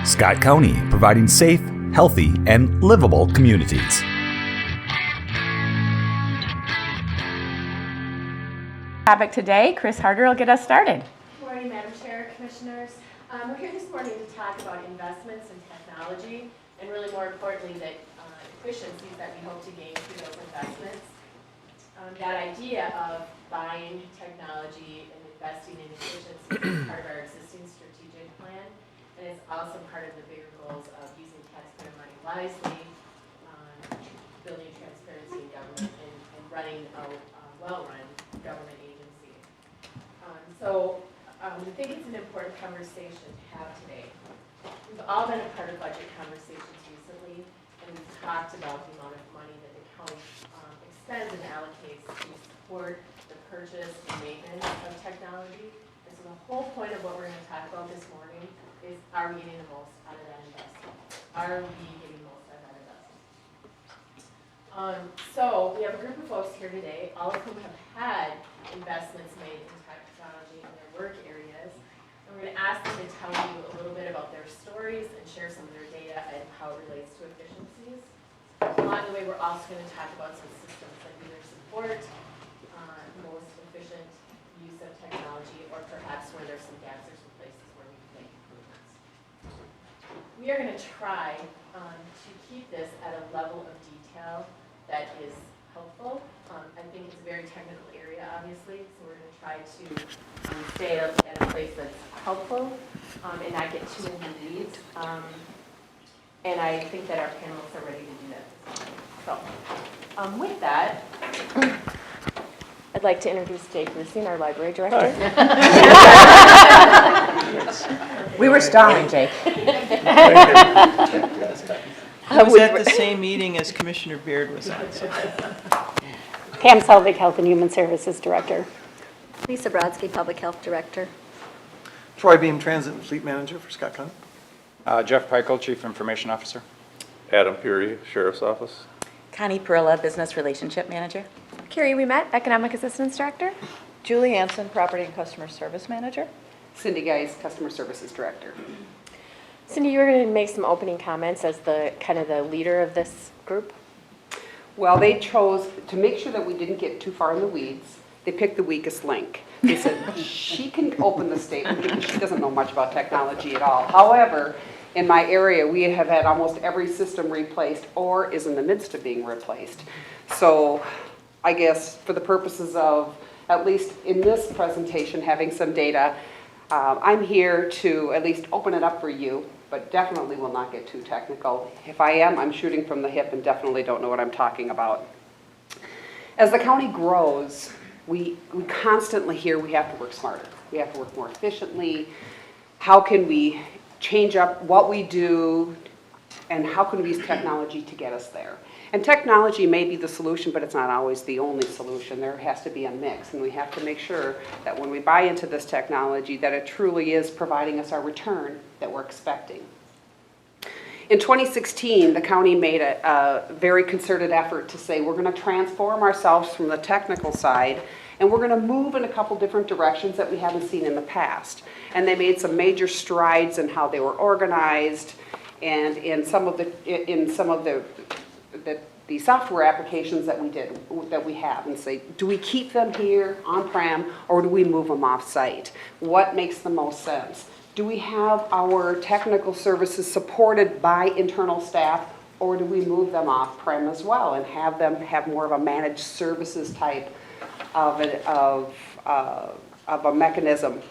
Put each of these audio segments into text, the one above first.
Scott County, providing safe, healthy, and livable communities. Topic today, Chris Harder will get us started. Good morning, Madam Chair, Commissioners. We're here this morning to talk about investments in technology and really more importantly that efficiencies that we hope to gain through those investments. That idea of buying technology and investing in efficiency is part of our existing strategic plan, and it's also part of the bigger goals of using taxpayer money wisely, building transparency in government, and running a well-run government agency. I think it's an important conversation to have today. We've all been a part of budget conversations recently, and we've talked about the amount of money that the county expends and allocates to support the purchase and maintenance of technology. And so the whole point of what we're going to talk about this morning is, are we getting the most out of that investment? Are we getting the most out of that investment? So we have a group of folks here today, all of whom have had investments made in technology in their work areas. And we're going to ask them to tell you a little bit about their stories and share some of their data and how it relates to efficiencies. Along the way, we're also going to talk about some systems that either support most efficient use of technology, or perhaps where there's some gaps or some places where we can make improvements. We are going to try to keep this at a level of detail that is helpful. I think it's a very technical area, obviously, so we're going to try to stay at a place that's helpful and not get too into the weeds. And I think that our panelists are ready to do that. So, with that, I'd like to introduce Jake Rusing, our library director. We were stalling, Jake. I was at the same meeting as Commissioner Beard was at. So. Pam Selvig, Health and Human Services Director. Lisa Brodsky, Public Health Director. Troy Beam, Transit and Fleet Manager for Scott County. Jeff Peichel, Chief Information Officer. Adam Peary, Sheriff's Office. Connie Perilla, Business Relationship Manager. Carrie Ouimet, Economic Assistance Director. Julie Anson, Property and Customer Service Manager. Cindy Geis, Customer Services Director. Cindy, you were going to make some opening comments as the kind of the leader of this group. Well, they chose, to make sure that we didn't get too far in the weeds, they picked the weakest link. They said, she can open the statement because she doesn't know much about technology at all. However, in my area, we have had almost every system replaced or is in the midst of being replaced. So I guess for the purposes of, at least in this presentation, having some data, I'm here to at least open it up for you, but definitely will not get too technical. If I am, I'm shooting from the hip and definitely don't know what I'm talking about. As the county grows, we constantly hear we have to work smarter. We have to work more efficiently. How can we change up what we do, and how can we use technology to get us there? And technology may be the solution, but it's not always the only solution. There has to be a mix, and we have to make sure that when we buy into this technology, that it truly is providing us our return that we're expecting. In 2016, the county made a very concerted effort to say we're going to transform ourselves from the technical side, and we're going to move in a couple different directions that we haven't seen in the past. And they made some major strides in how they were organized, and in some of the software applications that we have, and say, do we keep them here on-prem or do we move them off-site? What makes the most sense? Do we have our technical services supported by internal staff, or do we move them off-prem as well and have them have more of a managed services type of a mechanism?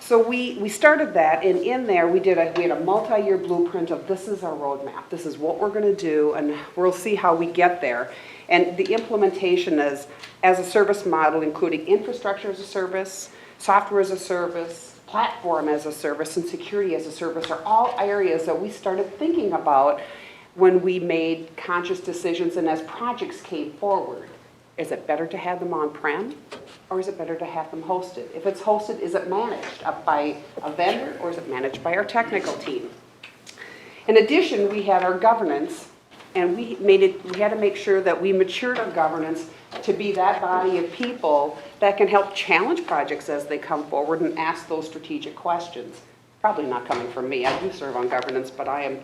So we started that, and in there we had a multi-year blueprint of this is our roadmap, this is what we're going to do, and we'll see how we get there. And the implementation is as a service model, including infrastructure as a service, software as a service, platform as a service, and security as a service are all areas that we started thinking about when we made conscious decisions and as projects came forward. Is it better to have them on-prem, or is it better to have them hosted? If it's hosted, is it managed up by a vendor, or is it managed by our technical team? In addition, we had our governance, and we had to make sure that we matured our governance to be that body of people that can help challenge projects as they come forward and ask those strategic questions. probably not coming from me. I do serve on governance, but I'm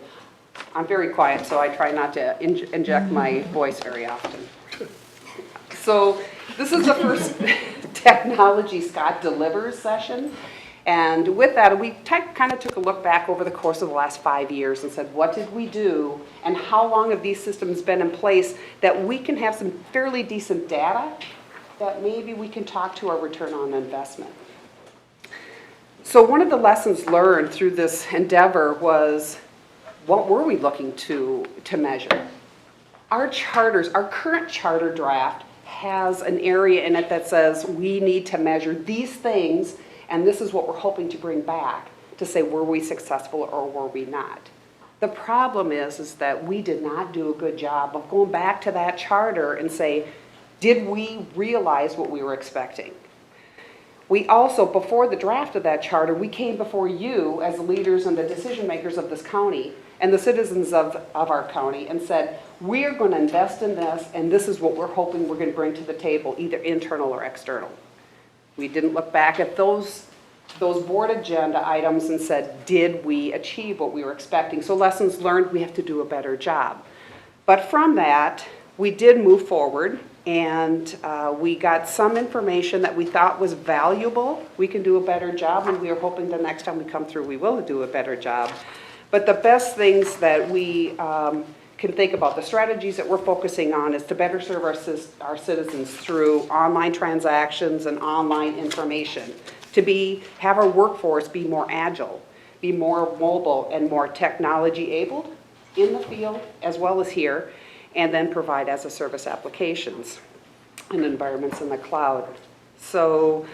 very quiet, so I try not to inject my voice very often. So this is the first Technology Scott Delivers session. And with that, we kind of took a look back over the course of the last 5 years and said, what did we do? And how long have these systems been in place that we can have some fairly decent data that maybe we can talk to our return on investment. So one of the lessons learned through this endeavor was, what were we looking to measure? Our charters, our current charter draft has an area in it that says we need to measure these things, and this is what we're hoping to bring back to say, were we successful or were we not? The problem is that we did not do a good job of going back to that charter and say, did we realize what we were expecting? We also, before the draft of that charter, we came before you as leaders and the decision makers of this county and the citizens of our county and said, we're going to invest in this, and this is what we're hoping we're going to bring to the table, either internal or external. We didn't look back at those board agenda items and said, did we achieve what we were expecting? So lessons learned, we have to do a better job. But from that, we did move forward, and we got some information that we thought was valuable. We can do a better job, and we are hoping the next time we come through, we will do a better job. But the best things that we can think about, the strategies that we're focusing on, is to better serve our citizens through online transactions and online information, to have our workforce be more agile, be more mobile and more technology abled in the field as well as here, and then provide as a service applications and environments in the cloud. So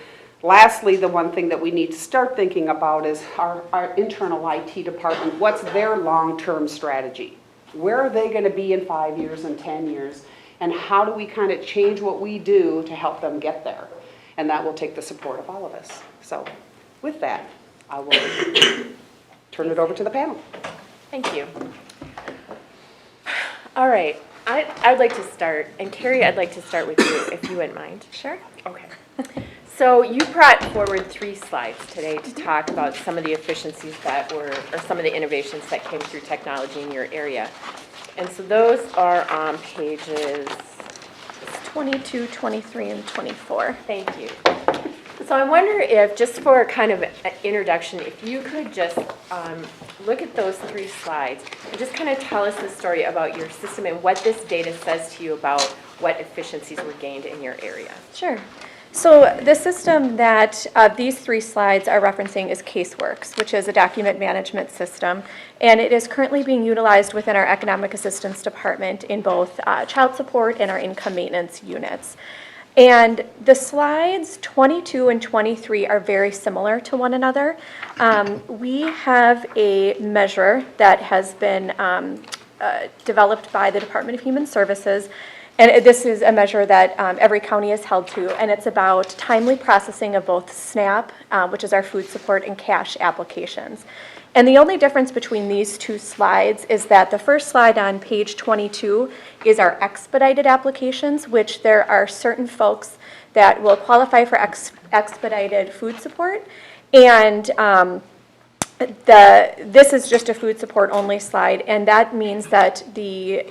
lastly, the one thing that we need to start thinking about is our internal IT department. What's their long-term strategy? Where are they going to be in 5 years and 10 years? And how do we kind of change what we do to help them get there? And that will take the support of all of us. So with that, I will turn it over to the panel. Thank you. All right, I'd like to start, and Carrie, I'd like to start with you, if you wouldn't mind. Sure. Okay. So you brought forward 3 slides today to talk about some of the efficiencies that were, or some of the innovations that came through technology in your area. And so those are on pages 22, 23, and 24. Thank you. So I wonder if, just for kind of an introduction, if you could just look at those 3 slides and just kind of tell us the story about your system and what this data says to you about what efficiencies were gained in your area. Sure. So the system that these 3 slides are referencing is CaseWorks, which is a document management system, and it is currently being utilized within our economic assistance department in both child support and our income maintenance units. And the slides 22 and 23 are very similar to one another. We have a measure that has been developed by the Department of Human Services, and this is a measure that every county is held to, and it's about timely processing of both SNAP, which is our food support, and cash applications. And the only difference between these 2 slides is that the first slide on page 22 is our expedited applications, which there are certain folks that will qualify for expedited food support. And this is just a food support only slide, and that means that the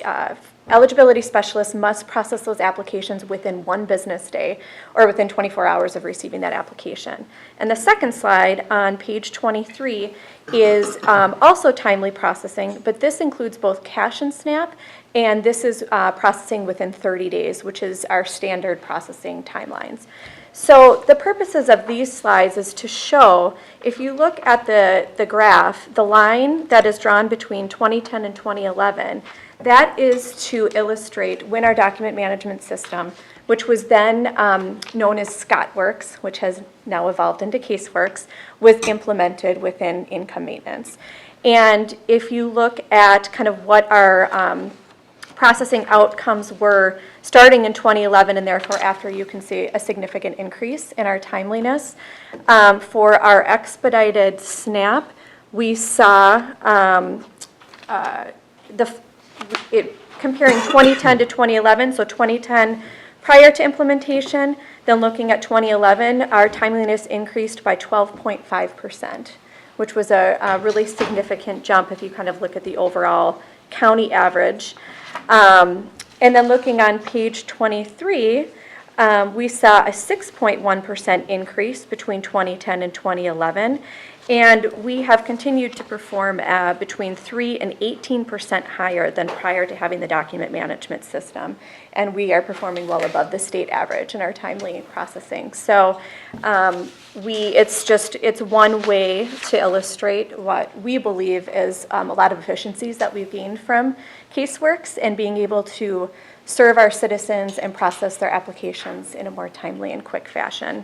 eligibility specialist must process those applications within 1 business day or within 24 hours of receiving that application. And the second slide on page 23 is also timely processing, but this includes both cash and SNAP, and this is processing within 30 days, which is our standard processing timelines. So the purposes of these slides is to show, if you look at the graph, the line that is drawn between 2010 and 2011, that is to illustrate when our document management system, which was then known as ScottWorks, which has now evolved into CaseWorks, was implemented within income maintenance. And if you look at kind of what our processing outcomes were starting in 2011 and therefore after, you can see a significant increase in our timeliness. For our expedited SNAP, we saw comparing 2010 to 2011, so 2010 prior to implementation, then looking at 2011, our timeliness increased by 12.5%, which was a really significant jump if you kind of look at the overall county average. And then looking on page 23, we saw a 6.1% increase between 2010 and 2011. And we have continued to perform between 3 and 18% higher than prior to having the document management system. And we are performing well above the state average in our timely processing. So it's one way to illustrate what we believe is a lot of efficiencies that we've gained from CaseWorks and being able to serve our citizens and process their applications in a more timely and quick fashion.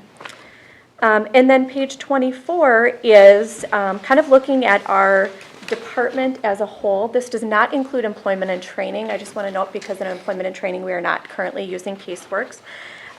And then page 24 is kind of looking at our department as a whole. This does not include employment and training. I just want to note because in employment and training we are not currently using CaseWorks.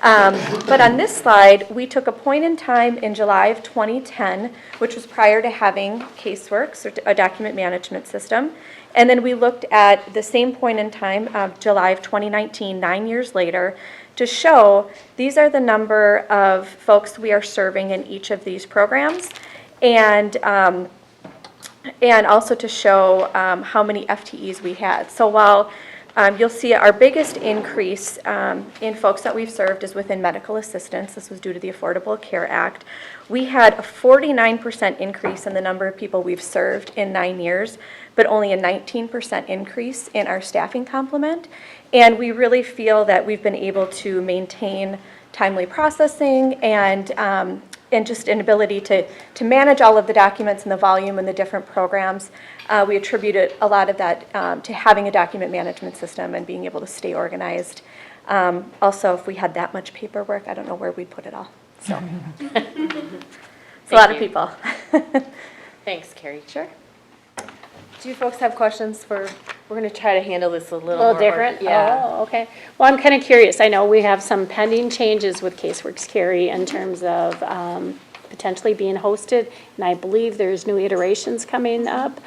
But on this slide, we took a point in time in July of 2010, which was prior to having CaseWorks, or a document management system. And then we looked at the same point in time, July of 2019, 9 years later, to show these are the number of folks we are serving in each of these programs, and also to show how many FTEs we had. So while you'll see our biggest increase in folks that we've served is within medical assistance. This was due to the Affordable Care Act. We had a 49% increase in the number of people we've served in 9 years, but only a 19% increase in our staffing complement. And we really feel that we've been able to maintain timely processing and just an ability to manage all of the documents and the volume and the different programs. We attributed a lot of that to having a document management system and being able to stay organized. Also, if we had that much paperwork, I don't know where we'd put it all. So it's a lot of people. Thanks, Carrie. Sure. Do you folks have questions we're going to try to handle this a little more different? Yeah. Oh, okay. Well, I'm kind of curious. I know we have some pending changes with CaseWorks, Carrie, in terms of potentially being hosted, and I believe there's new iterations coming up.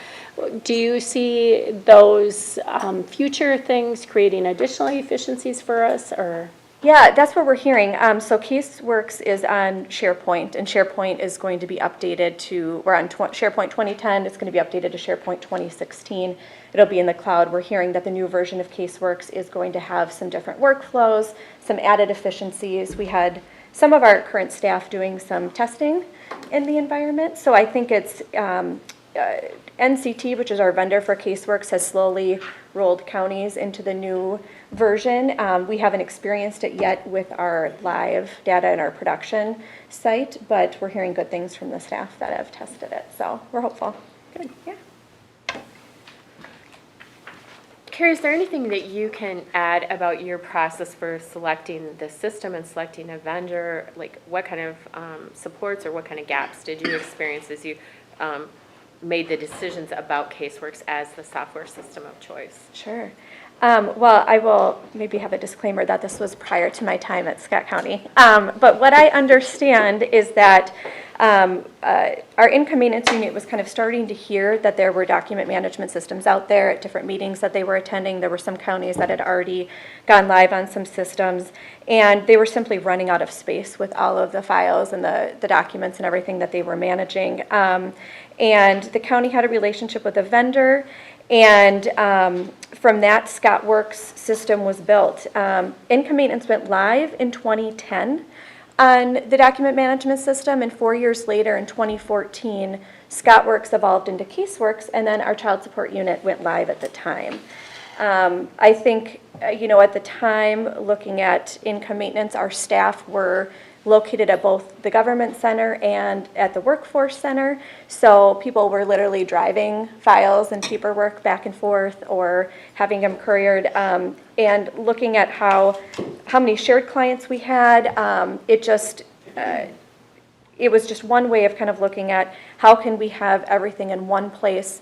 Do you see those future things creating additional efficiencies for us, or? Yeah, that's what we're hearing. So CaseWorks is on SharePoint, and SharePoint is going to be updated to, we're on SharePoint 2010, it's going to be updated to SharePoint 2016. It'll be in the cloud. We're hearing that the new version of CaseWorks is going to have some different workflows, some added efficiencies. We had some of our current staff doing some testing in the environment, so I think it's NCT, which is our vendor for CaseWorks, has slowly rolled counties into the new version. We haven't experienced it yet with our live data and our production site, but we're hearing good things from the staff that have tested it, so we're hopeful. Good, yeah. Carrie, is there anything that you can add about your process for selecting the system and selecting a vendor? Like what kind of supports or what kind of gaps did you experience as you made the decisions about CaseWorks as the software system of choice? Sure. Well, I will maybe have a disclaimer that this was prior to my time at Scott County. But what I understand is that our income maintenance unit was kind of starting to hear that there were document management systems out there at different meetings that they were attending. There were some counties that had already gone live on some systems, and they were simply running out of space with all of the files and the documents and everything that they were managing. And the county had a relationship with a vendor, and from that, ScottWorks system was built. Income maintenance went live in 2010 on the document management system, and 4 years later in 2014, ScottWorks evolved into CaseWorks, and then our child support unit went live at the time. I think, at the time, looking at income maintenance, our staff were located at both the government center and at the workforce center. So people were literally driving files and paperwork back and forth or having them couriered. And looking at how many shared clients we had, it was just one way of kind of looking at how can we have everything in one place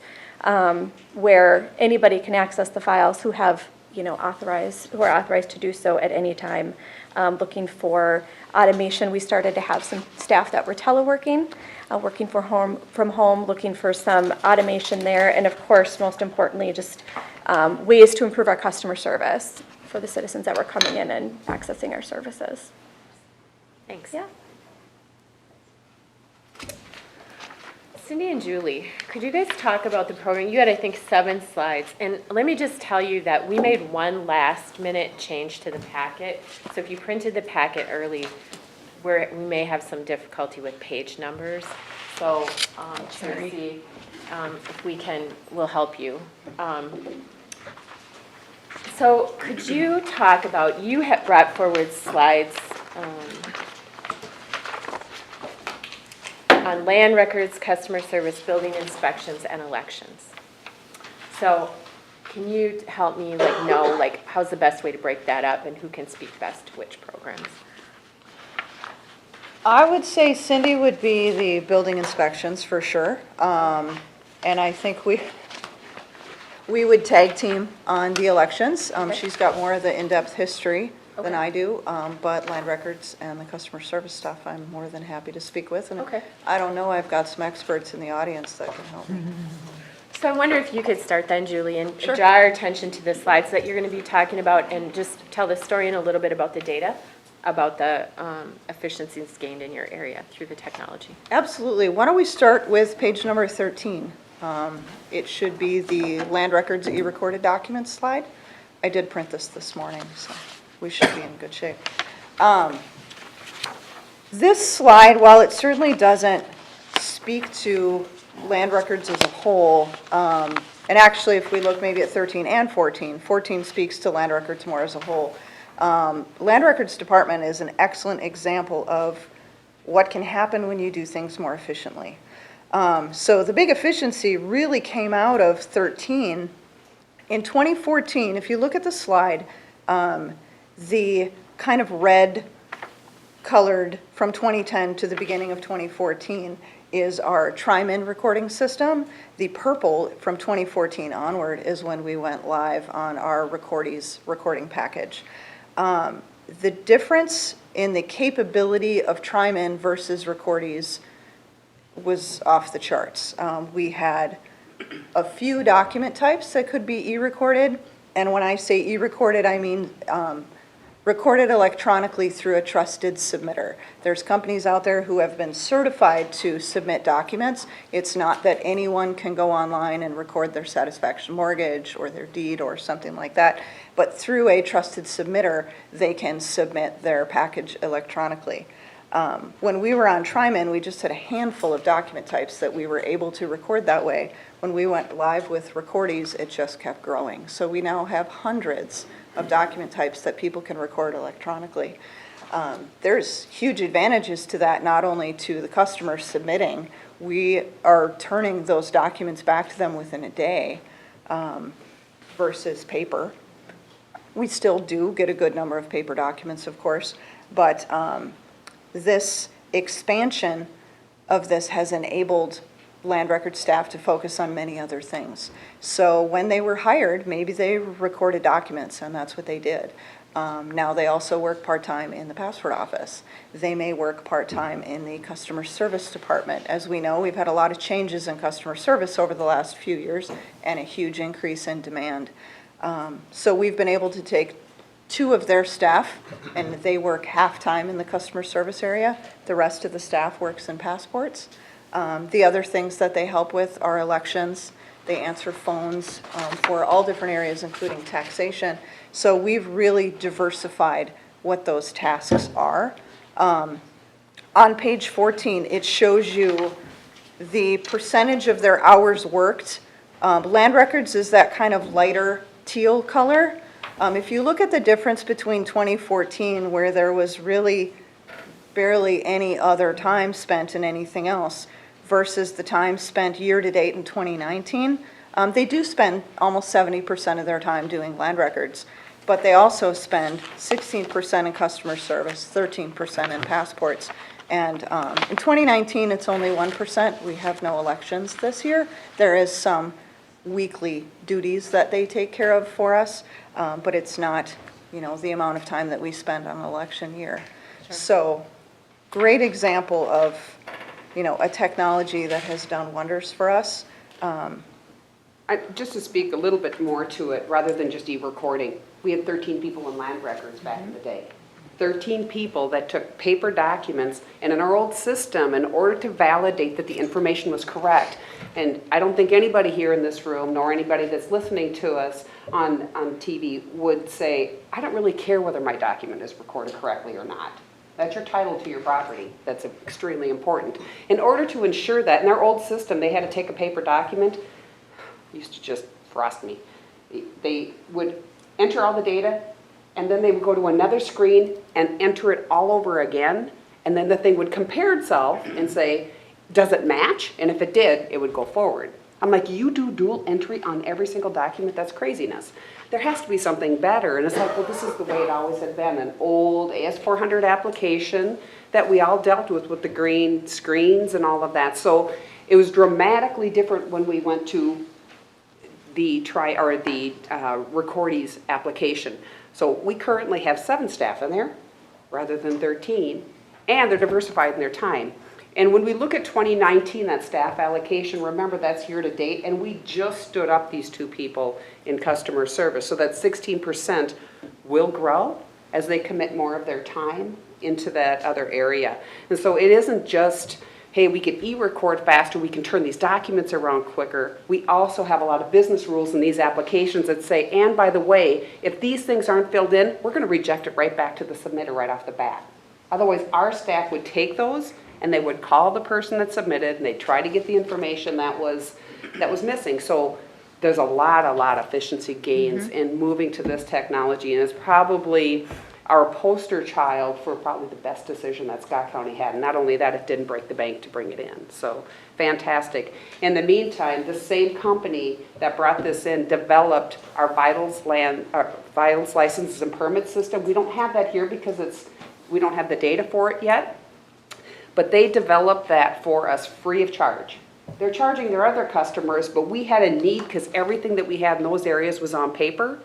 where anybody can access the files who have who are authorized to do so at any time. Looking for automation, we started to have some staff that were teleworking, working from home, looking for some automation there, and of course, most importantly, just ways to improve our customer service for the citizens that were coming in and accessing our services. Thanks. Yeah. Cindy and Julie, could you guys talk about the program? You had, I think, 7 slides. And let me just tell you that we made one last minute change to the packet. So if you printed the packet early, we may have some difficulty with page numbers. So, Tracy, if we can, we'll help you. So could you talk about, you have brought forward slides on land records, customer service, building inspections, and elections. So can you help me know how's the best way to break that up and who can speak best to which programs? I would say Cindy would be the building inspections for sure. And I think we would tag team on the elections. She's got more of the in-depth history than I do, but land records and the customer service stuff, I'm more than happy to speak with. And I don't know, I've got some experts in the audience that can help me. So I wonder if you could start then, Julie, and Sure. draw our attention to the slides that you're going to be talking about and just tell the story and a little bit about the data, about the efficiencies gained in your area through the technology. Absolutely. Why don't we start with page number 13. It should be the land records e-recorded documents slide. I did print this morning, so we should be in good shape. This slide, while it certainly doesn't speak to land records as a whole, and actually if we look maybe at 13 and 14, 14 speaks to land records more as a whole. Land records department is an excellent example of what can happen when you do things more efficiently. So the big efficiency really came out of 13. In 2014, if you look at the slide, the kind of red colored from 2010 to the beginning of 2014 is our Tri-Min recording system. The purple from 2014 onward is when we went live on our Recordees recording package. The difference in the capability of Tri-Min versus Recordees was off the charts. We had a few document types that could be e-recorded, and when I say e-recorded, I mean recorded electronically through a trusted submitter. There's companies out there who have been certified to submit documents. It's not that anyone can go online and record their satisfaction mortgage or their deed or something like that, but through a trusted submitter, they can submit their package electronically. When we were on Tri-Min, we just had a handful of document types that we were able to record that way. When we went live with Recordees, it just kept growing. So we now have hundreds of document types that people can record electronically. There's huge advantages to that, not only to the customer submitting, we are turning those documents back to them within a day versus paper. We still do get a good number of paper documents, of course, but this expansion of this has enabled land record staff to focus on many other things. So when they were hired, maybe they recorded documents and that's what they did. Now they also work part-time in the passport office. They may work part-time in the customer service department. As we know, we've had a lot of changes in customer service over the last few years and a huge increase in demand. So we've been able to take 2 of their staff and they work half-time in the customer service area. The rest of the staff works in passports. The other things that they help with are elections. They answer phones for all different areas, including taxation. So we've really diversified what those tasks are. On page 14, it shows you the percentage of their hours worked. Land records is that kind of lighter teal color. If you look at the difference between 2014, where there was really barely any other time spent in anything else, versus the time spent year-to-date in 2019, they do spend almost 70% of their time doing land records, but they also spend 16% in customer service, 13% in passports. And in 2019, it's only 1%. We have no elections this year. There is some weekly duties that they take care of for us, but it's not, the amount of time that we spend on an election year. Sure. So, great example of, a technology that has done wonders for us. Just to speak a little bit more to it, rather than just e-recording, we had 13 people in land records back in the day. 13 people that took paper documents, and in our old system, in order to validate that the information was correct, and I don't think anybody here in this room, nor anybody that's listening to us on TV would say, I don't really care whether my document is recorded correctly or not. That's your title to your property. That's extremely important. In order to ensure that, in our old system, they had to take a paper document, used to just frost me. They would enter all the data, and then they would go to another screen and enter it all over again, and then the thing would compare itself and say, does it match? And if it did, it would go forward. I'm like, you do dual entry on every single document? That's craziness. There has to be something better. And it's like, well, this is the way it always had been, an old AS400 application that we all dealt with the green screens and all of that. So it was dramatically different when we went to the Recordees application. So we currently have 7 staff in there rather than 13, and they're diversified in their time. And when we look at 2019, that staff allocation, remember that's year to date, and we just stood up these 2 people in customer service. So that 16% will grow as they commit more of their time into that other area. And so it isn't just, hey, we can e-record faster, we can turn these documents around quicker. We also have a lot of business rules in these applications that say, and by the way, if these things aren't filled in, we're gonna reject it right back to the submitter right off the bat. Otherwise, our staff would take those and they would call the person that submitted and they'd try to get the information that was missing. So there's a lot of efficiency gains in moving to this technology, and it's probably our poster child for probably the best decision that Scott County had. And not only that, it didn't break the bank to bring it in. So fantastic. In the meantime, the same company that brought this in developed our vitals licenses and permit system. We don't have that here because we don't have the data for it yet. But they developed that for us free of charge. They're charging their other customers, but we had a need because everything that we had in those areas was on paper,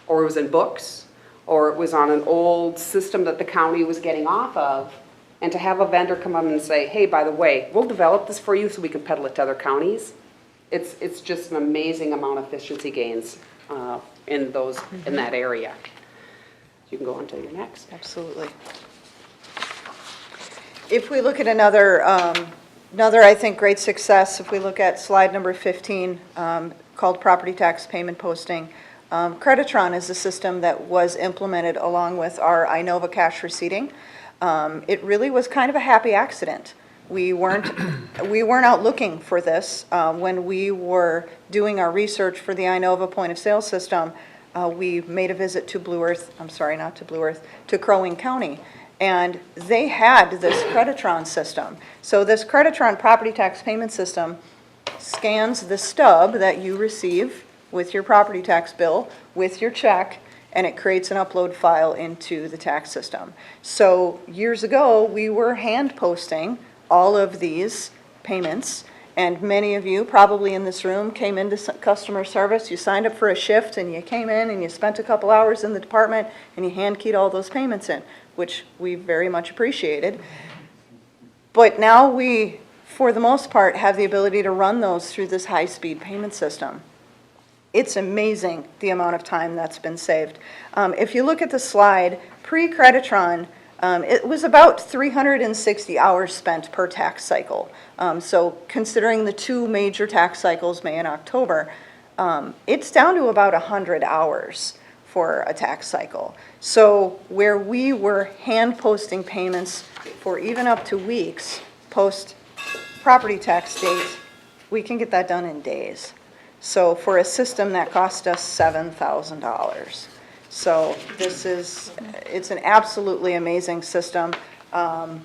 or it was in books, or it was on an old system that the county was getting off of. And to have a vendor come up and say, hey, by the way, we'll develop this for you so we can peddle it to other counties. It's just an amazing amount of efficiency gains in that area. You can go on to your next. Absolutely. If we look at another, I think, great success, if we look at slide number 15, called property tax payment posting, Creditron is a system that was implemented along with our Inova cash receipting. It really was kind of a happy accident. We weren't out looking for this. When we were doing our research for the Inova point of sale system, we made a visit to to Crow Wing County. And they had this Creditron system. So this Creditron property tax payment system scans the stub that you receive with your property tax bill, with your check, and it creates an upload file into the tax system. So years ago, we were hand posting all of these payments, and many of you probably in this room came into customer service, you signed up for a shift, and you came in and you spent a couple hours in the department, and you hand keyed all those payments in, which we very much appreciated. But now we, for the most part, have the ability to run those through this high-speed payment system. It's amazing the amount of time that's been saved. If you look at the slide, pre-Creditron, it was about 360 hours spent per tax cycle. So considering the 2 major tax cycles, May and October, it's down to about 100 hours for a tax cycle. So where we were hand posting payments for even up to weeks post property tax date, we can get that done in days. So for a system that cost us $7,000. So it's an absolutely amazing system.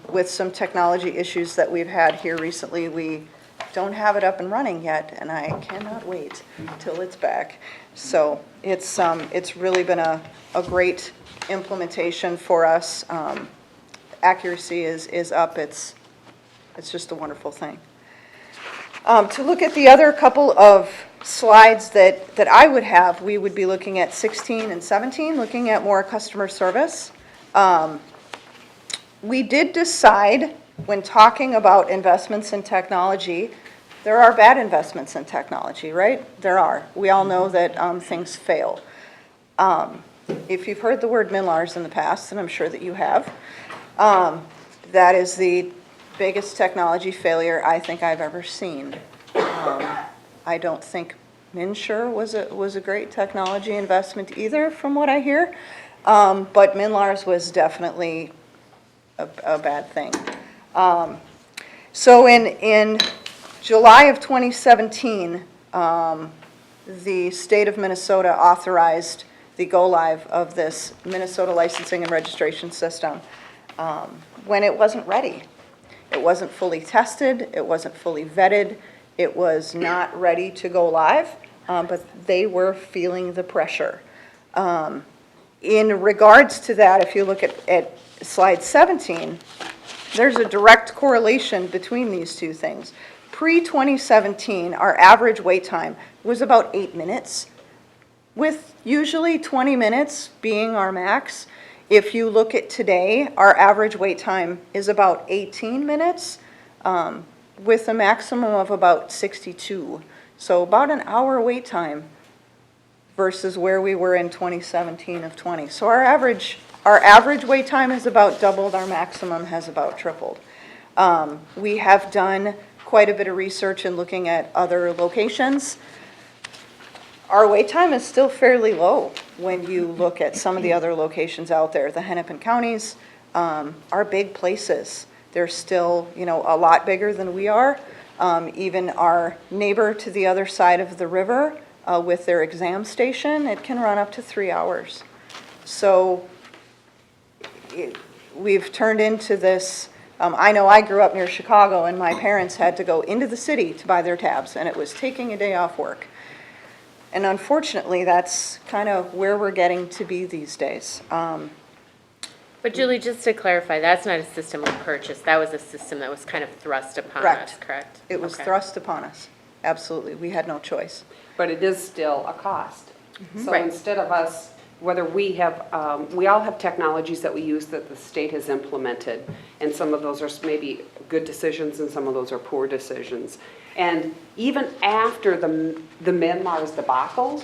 With some technology issues that we've had here recently, we don't have it up and running yet, and I cannot wait till it's back. So it's really been a great implementation for us. Accuracy is up. It's just a wonderful thing. To look at the other couple of slides that I would have, we would be looking at 16 and 17, looking at more customer service. We did decide when talking about investments in technology, there are bad investments in technology, right? There are. We all know that things fail. if you've heard the word MNLARS in the past, and I'm sure that you have, that is the biggest technology failure I think I've ever seen. I don't think MNsure was a great technology investment either, from what I hear. But MNLARS was definitely a bad thing. So in July of 2017, the state of Minnesota authorized the go-live of this Minnesota licensing and registration system when it wasn't ready. It wasn't fully tested, it wasn't fully vetted, it was not ready to go live, but they were feeling the pressure. In regards to that, if you look at slide 17, there's a direct correlation between these two things. Pre-2017, our average wait time was about 8 minutes, with usually 20 minutes being our max. If you look at today, our average wait time is about 18 minutes, with a maximum of about 62. So about an hour wait time versus where we were in 2017 of 20. So our average wait time has about doubled, our maximum has about tripled. We have done quite a bit of research in looking at other locations. Our wait time is still fairly low when you look at some of the other locations out there. The Hennepin counties are big places. They're still, a lot bigger than we are. Even our neighbor to the other side of the river with their exam station, it can run up to 3 hours. So we've turned into this. I know I grew up near Chicago, and my parents had to go into the city to buy their tabs, and it was taking a day off work. And unfortunately, that's kind of where we're getting to be these days. But Julie, just to clarify, that's not a system we purchased. That was a system that was kind of thrust upon us, correct? It was thrust upon us. Absolutely. We had no choice. But it is still a cost. So Right. instead of us, whether we have, we all have technologies that we use that the state has implemented, and some of those are maybe good decisions and some of those are poor decisions. And even after the MNLARS debacle,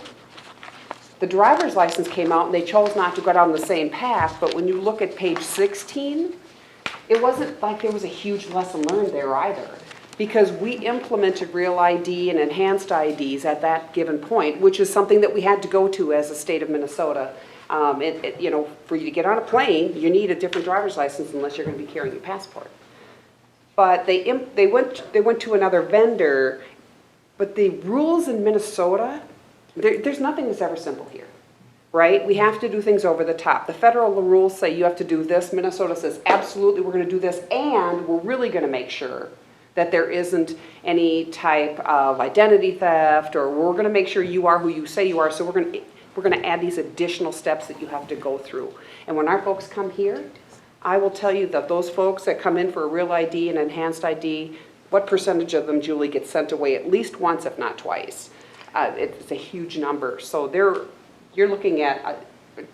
the driver's license came out and they chose not to go down the same path, but when you look at page 16, it wasn't like there was a huge lesson learned there either. Because we implemented Real ID and enhanced IDs at that given point, which is something that we had to go to as a state of Minnesota. For you to get on a plane, you need a different driver's license unless you're going to be carrying a passport. But they went to another vendor, but the rules in Minnesota, there's nothing that's ever simple here, right? We have to do things over the top. The federal rules say you have to do this. Minnesota says, absolutely, we're going to do this, and we're really going to make sure that there isn't any type of identity theft, or we're going to make sure you are who you say you are, so we're going to add these additional steps that you have to go through. And when our folks come here, I will tell you that those folks that come in for a Real ID and enhanced ID, what percentage of them, Julie, get sent away at least once, if not twice? It's a huge number. So you're looking at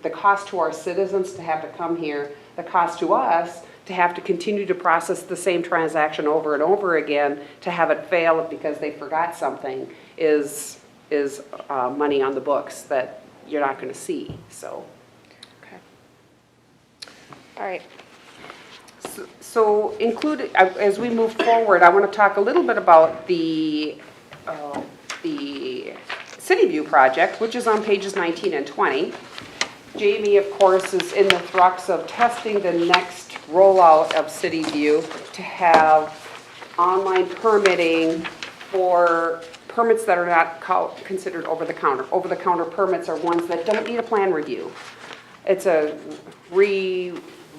the cost to our citizens to have to come here, the cost to us to have to continue to process the same transaction over and over again, to have it fail because they forgot something is money on the books that you're not going to see. So. Okay. All right. So included, as we move forward, I want to talk a little bit about the City View project, which is on pages 19 and 20. Jamie, of course, is in the thrux of testing the next rollout of City View to have online permitting for permits that are not considered over-the-counter. Over-the-counter permits are ones that don't need a plan review. It's a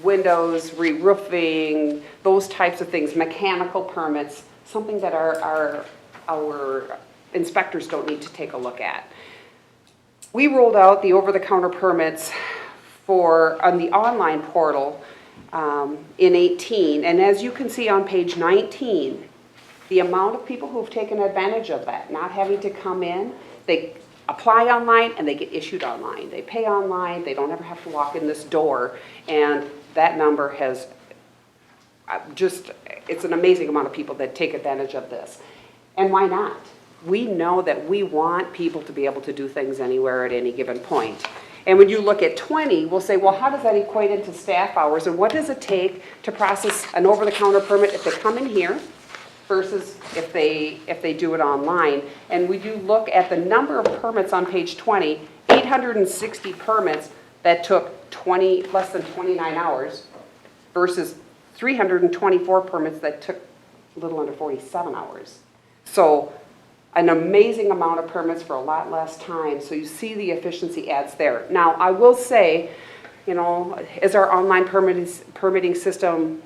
windows, re-roofing, those types of things, mechanical permits, something that our inspectors don't need to take a look at. We rolled out the over-the-counter permits on the online portal in 18, and as you can see on page 19, the amount of people who've taken advantage of that, not having to come in, they apply online and they get issued online. They pay online, they don't ever have to walk in this door, and that number has it's an amazing amount of people that take advantage of this. And why not? We know that we want people to be able to do things anywhere at any given point. And when you look at 20, we'll say, well, how does that equate into staff hours? And what does it take to process an over-the-counter permit if they come in here versus if they do it online? And we do look at the number of permits on page 20, 860 permits that took less than 29 hours versus 324 permits that took a little under 47 hours. So an amazing amount of permits for a lot less time. So you see the efficiency adds there. Now, I will say, is our online permitting system,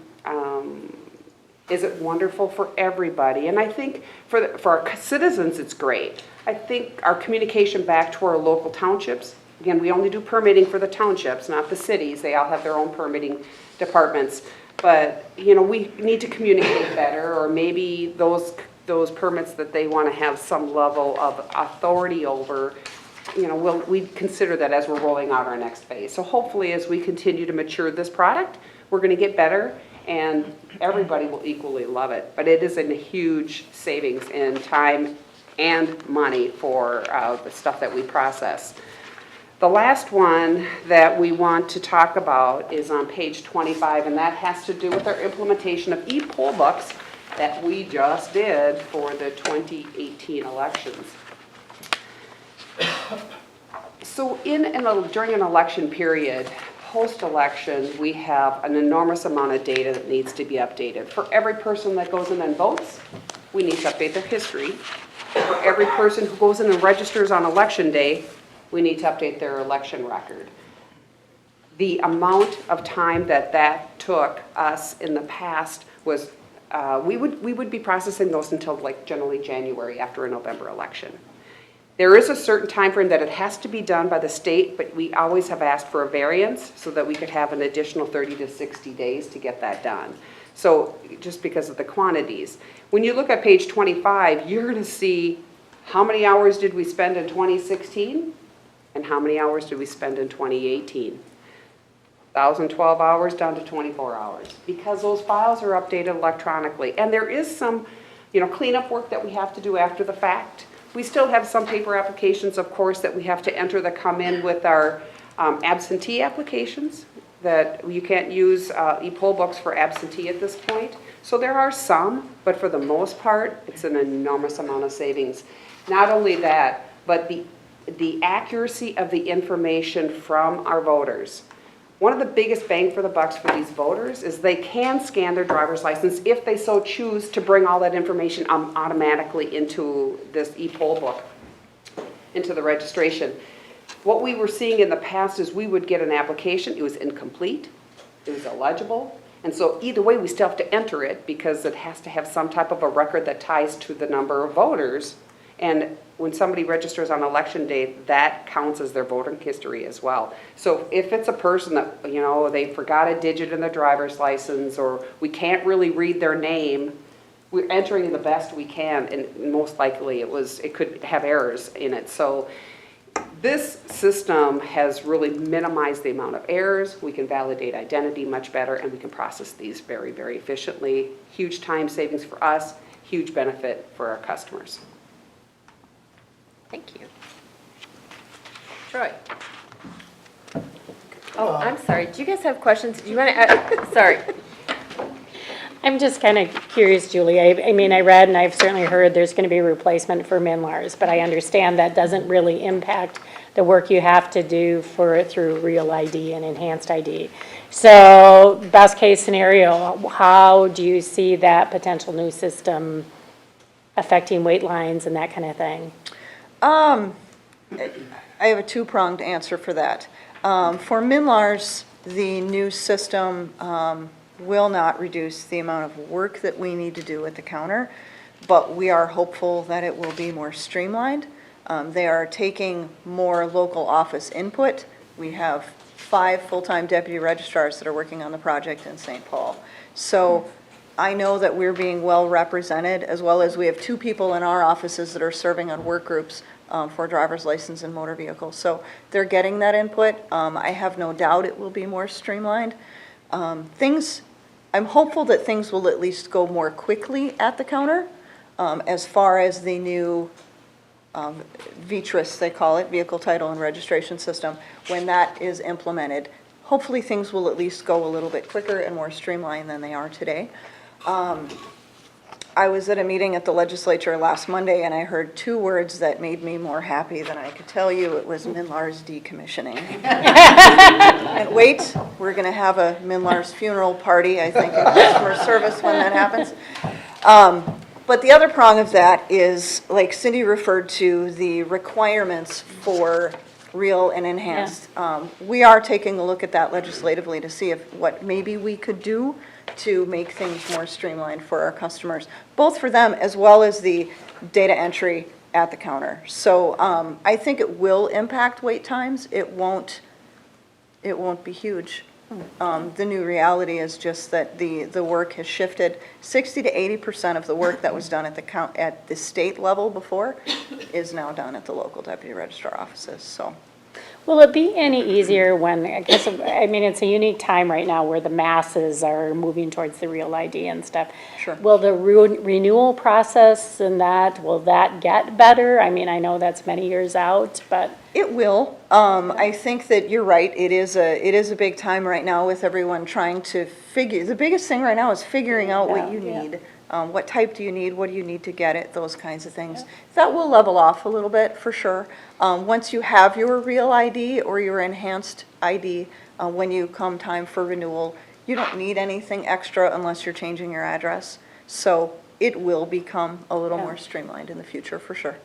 is it wonderful for everybody? And I think for our citizens, it's great. I think our communication back to our local townships, again, we only do permitting for the townships, not the cities. They all have their own permitting departments. But, we need to communicate better, or maybe those permits that they want to have some level of authority over, we consider that as we're rolling out our next phase. So hopefully as we continue to mature this product, we're going to get better and everybody will equally love it. But it is a huge savings in time and money for the stuff that we process. The last one that we want to talk about is on page 25, and that has to do with our implementation of e-poll books that we just did for the 2018 elections. So during an election period, post-election, we have an enormous amount of data that needs to be updated. For every person that goes in and votes, we need to update their history. For every person who goes in and registers on election day, we need to update their election record. The amount of time that took us in the past was, we would be processing those until generally January after a November election. There is a certain time frame that it has to be done by the state, but we always have asked for a variance so that we could have an additional 30 to 60 days to get that done. So just because of the quantities. When you look at page 25, you're going to see how many hours did we spend in 2016 and how many hours did we spend in 2018. 1,012 hours down to 24 hours because those files are updated electronically. And there is some, cleanup work that we have to do after the fact. We still have some paper applications, of course, that we have to enter that come in with our absentee applications, that you can't use e-poll books for absentee at this point. So there are some, but for the most part, it's an enormous amount of savings. Not only that, but the accuracy of the information from our voters. One of the biggest bang for the bucks for these voters is they can scan their driver's license if they so choose to bring all that information automatically into this e-poll book, into the registration. What we were seeing in the past is we would get an application, it was incomplete, it was illegible, and so either way we still have to enter it because it has to have some type of a record that ties to the number of voters. And when somebody registers on election day, that counts as their voting history as well. So if it's a person that, they forgot a digit in their driver's license or we can't really read their name, we're entering the best we can, and most likely it could have errors in it. So this system has really minimized the amount of errors. We can validate identity much better, and we can process these very, very efficiently. Huge time savings for us, huge benefit for our customers. Thank you. Troy? Oh, I'm sorry. Do you guys have questions? Do you want to add? Sorry. I'm just kind of curious, Julie. I mean, I read and I've certainly heard there's going to be a replacement for MNLARS, but I understand that doesn't really impact the work you have to do through Real ID and Enhanced ID. So best case scenario, how do you see that potential new system affecting wait lines and that kind of thing? I have a two-pronged answer for that. For MNLARS, the new system will not reduce the amount of work that we need to do at the counter, but we are hopeful that it will be more streamlined. They are taking more local office input. We have 5 full-time deputy registrars that are working on the project in St. Paul. So I know that we're being well represented, as well as we have 2 people in our offices that are serving on work groups for driver's license and motor vehicles. So they're getting that input. I have no doubt it will be more streamlined. I'm hopeful that things will at least go more quickly at the counter as far as the new VTRIS, they call it, Vehicle Title and Registration System, when that is implemented, hopefully things will at least go a little bit quicker and more streamlined than they are today. I was at a meeting at the legislature last Monday, and I heard two words that made me more happy than I could tell you. It was Minlar's decommissioning. And wait, we're going to have a Minlar's funeral party, I think, in customer service when that happens. But the other prong of that is, like Cindy referred to, the requirements for real and enhanced. We are taking a look at that legislatively to see if what maybe we could do to make things more streamlined for our customers, both for them as well as the data entry at the counter. So I think it will impact wait times. It won't be huge. The new reality is just that the work has shifted. 60 to 80% of the work that was done at the state level before is now done at the local deputy registrar offices. So. Will it be any easier when, I mean, it's a unique time right now where the masses are moving towards the real ID and stuff. Sure. Will the renewal process and will that get better? I mean, I know that's many years out, but. It will. I think that you're right. It is a big time right now with everyone trying to figure, the biggest thing right now is figuring out what you need. What type do you need? What do you need to get it? Those kinds of things. That will level off a little bit for sure. Once you have your real ID or your enhanced ID, when you come time for renewal, you don't need anything extra unless you're changing your address. So it will become a little more streamlined in the future for sure.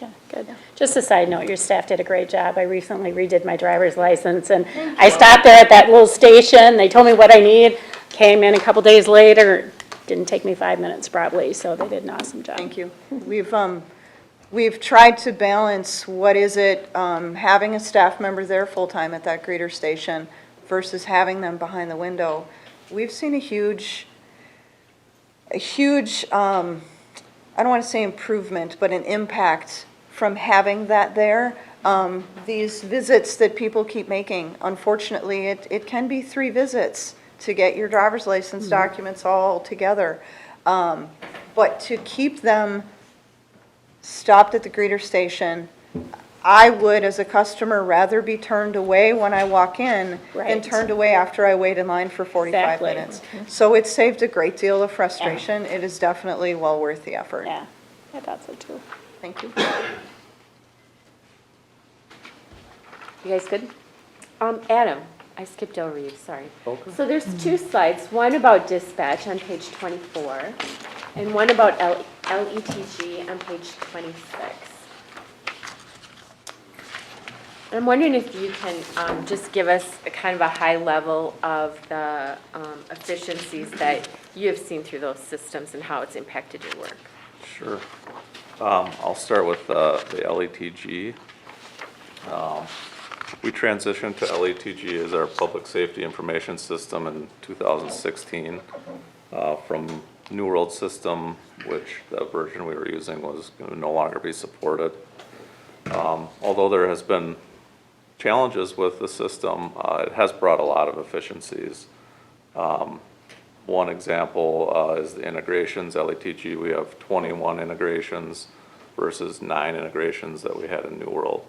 Yeah, good. Just a side note, your staff did a great job. I recently redid my driver's license, and I stopped there at that little station. They told me what I need, came in a couple days later. Didn't take me 5 minutes probably, so they did an awesome job. Thank you. We've tried to balance what is it, having a staff member there full-time at that greeter station versus having them behind the window. We've seen a huge, I don't want to say improvement, but an impact from having that there. These visits that people keep making, unfortunately, it can be 3 visits to get your driver's license documents all together. But to keep them stopped at the greeter station, I would, as a customer, rather be turned away when I walk in than turned away after I wait in line for 45 minutes. So it saved a great deal of frustration. It is definitely well worth the effort. Yeah, I thought so too. Thank you. You guys good? Adam, I skipped over you, sorry. Okay. So there's 2 slides, one about dispatch on page 24, and one about LETG on page 26. I'm wondering if you can just give us a kind of a high level of the efficiencies that you have seen through those systems and how it's impacted your work. Sure. I'll start with the LETG. We transitioned to LETG as our public safety information system in 2016 from New World system, which the version we were using was going to no longer be supported. Although there has been challenges with the system, it has brought a lot of efficiencies. One example is the integrations. LETG, we have 21 integrations versus 9 integrations that we had in New World.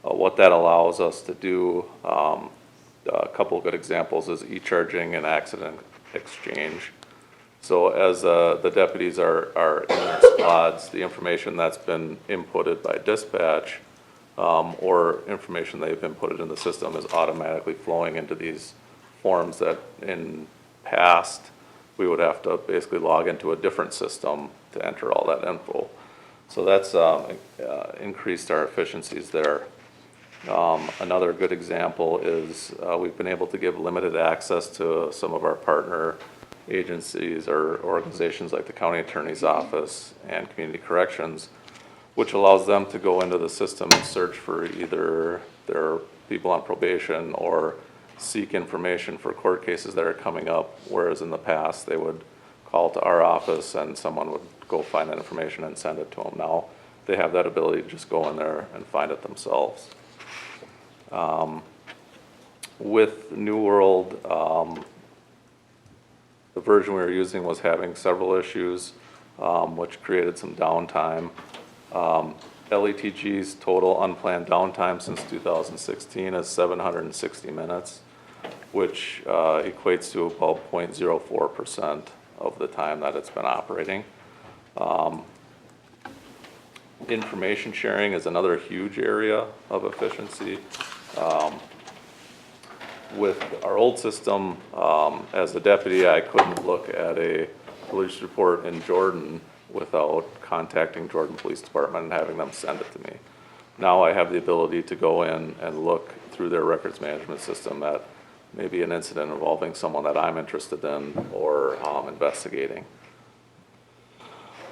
What that allows us to do, a couple of good examples is e-charging and accident exchange. So as the deputies are in their squads, the information that's been inputted by dispatch or information they've inputted in the system is automatically flowing into these forms that in past we would have to basically log into a different system to enter all that info. So that's increased our efficiencies there. Another good example is we've been able to give limited access to some of our partner agencies or organizations like the county attorney's office and community corrections, which allows them to go into the system and search for either their people on probation or seek information for court cases that are coming up, whereas in the past they would call to our office and someone would go find that information and send it to them. Now they have that ability to just go in there and find it themselves. With New World, the version we were using was having several issues, which created some downtime. LETG's total unplanned downtime since 2016 is 760 minutes, which equates to about 0.04% of the time that it's been operating. Information sharing is another huge area of efficiency. With our old system, as a deputy, I couldn't look at a police report in Jordan without contacting Jordan Police Department and having them send it to me. Now I have the ability to go in and look through their records management system at maybe an incident involving someone that I'm interested in or investigating.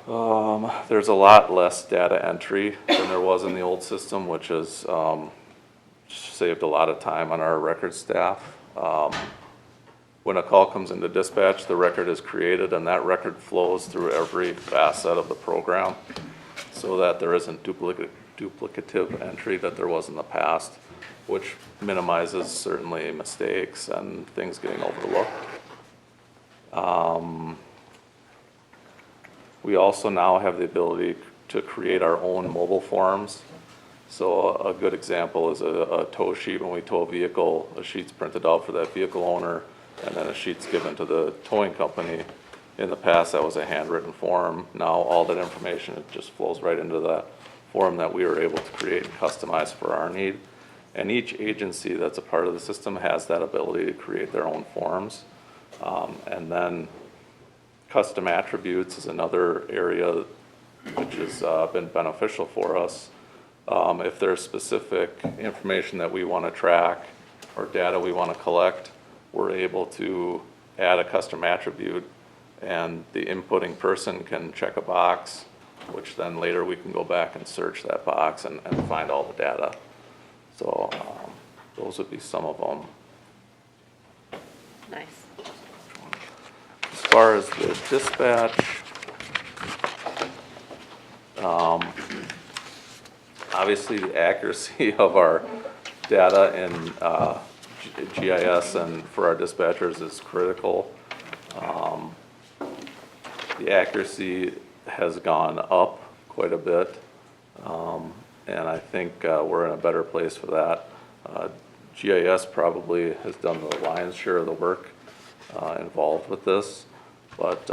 There's a lot less data entry than there was in the old system, which has saved a lot of time on our record staff. When a call comes into dispatch, the record is created and that record flows through every facet of the program so that there isn't duplicative entry that there was in the past, which minimizes certainly mistakes and things getting overlooked. We also now have the ability to create our own mobile forms. So a good example is a tow sheet. When we tow a vehicle, a sheet's printed out for that vehicle owner, and then a sheet's given to the towing company. In the past, that was a handwritten form. Now all that information, it just flows right into that form that we were able to create and customize for our need. And each agency that's a part of the system has that ability to create their own forms. And then custom attributes is another area which has been beneficial for us. If there's specific information that we want to track or data we want to collect, we're able to add a custom attribute and the inputting person can check a box, which then later we can go back and search that box and find all the data. So those would be some of them. Nice. As far as the dispatch, obviously the accuracy of our data in GIS and for our dispatchers is critical. The accuracy has gone up quite a bit, and I think we're in a better place for that. GIS probably has done the lion's share of the work involved with this, but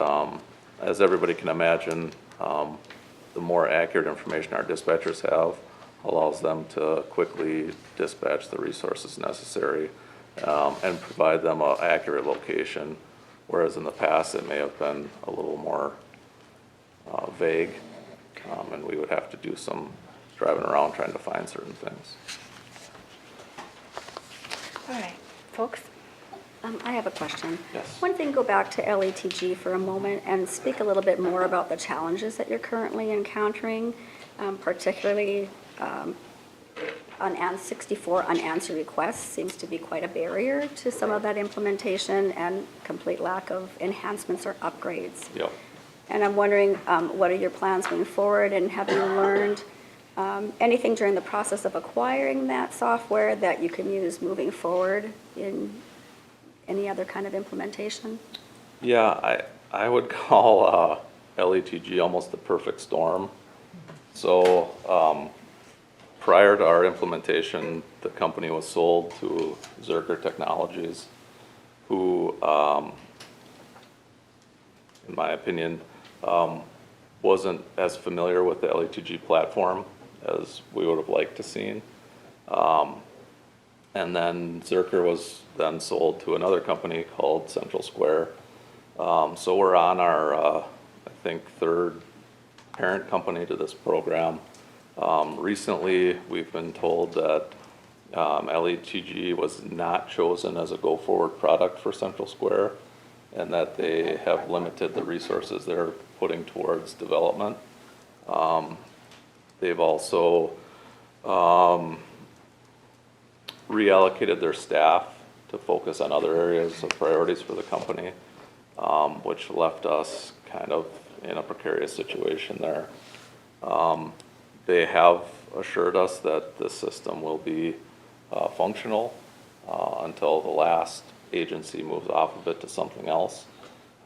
as everybody can imagine, the more accurate information our dispatchers have allows them to quickly dispatch the resources necessary and provide them an accurate location, whereas in the past it may have been a little more vague, and we would have to do some driving around trying to find certain things. All right, folks. I have a question. Yes. One thing, go back to LETG for a moment and speak a little bit more about the challenges that you're currently encountering, particularly on 64 unanswered requests seems to be quite a barrier to some of that implementation and complete lack of enhancements or upgrades. Yep. And I'm wondering, what are your plans going forward, and have you learned anything during the process of acquiring that software that you can use moving forward in any other kind of implementation? Yeah, I would call LETG almost the perfect storm. So prior to our implementation, the company was sold to Zerker Technologies, who, in my opinion, wasn't as familiar with the LETG platform as we would have liked to seen. And then Zerker was then sold to another company called Central Square. So we're on our, I think, third parent company to this program. Recently, we've been told that LETG was not chosen as a go-forward product for Central Square, and that they have limited the resources they're putting towards development. They've also reallocated their staff to focus on other areas of priorities for the company, which left us kind of in a precarious situation there. They have assured us that the system will be functional until the last agency moves off of it to something else.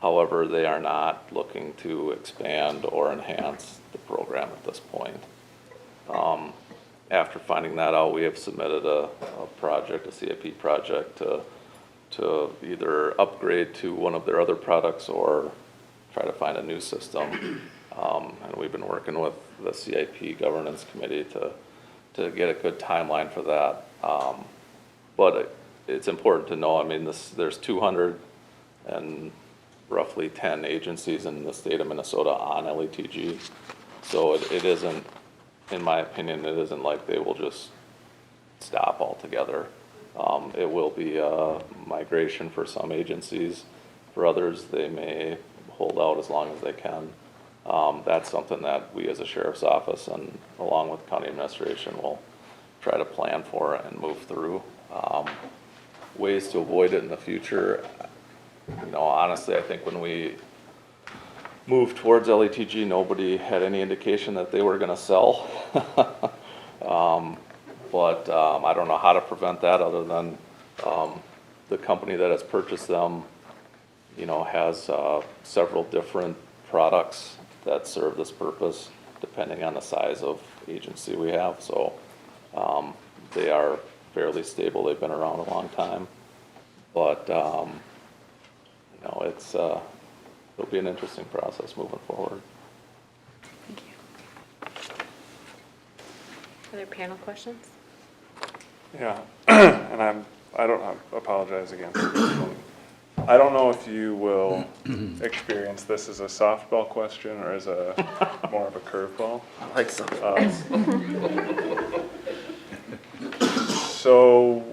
However, they are not looking to expand or enhance the program at this point. after finding that out, we have submitted a project, a CIP project, to either upgrade to one of their other products or try to find a new system. And we've been working with the CIP governance committee to get a good timeline for that. But it's important to know, I mean, there's 200 and roughly 10 agencies in the state of Minnesota on LETG. So it isn't, in my opinion, it isn't like they will just stop altogether. It will be a migration for some agencies. For others, they may hold out as long as they can. That's something that we as a sheriff's office and along with county administration will try to plan for and move through. Ways to avoid it in the future, you know, honestly, I think when we moved towards LETG, nobody had any indication that they were going to sell. But I don't know how to prevent that other than the company that has purchased them, you know, has several different products that serve this purpose depending on the size of agency we have. So they are fairly stable. They've been around a long time. But, you know, it'll be an interesting process moving forward. Thank you. Other panel questions? Yeah, and I apologize again. I don't know if you will experience this as a softball question or as a more of a curveball. I like softballs. So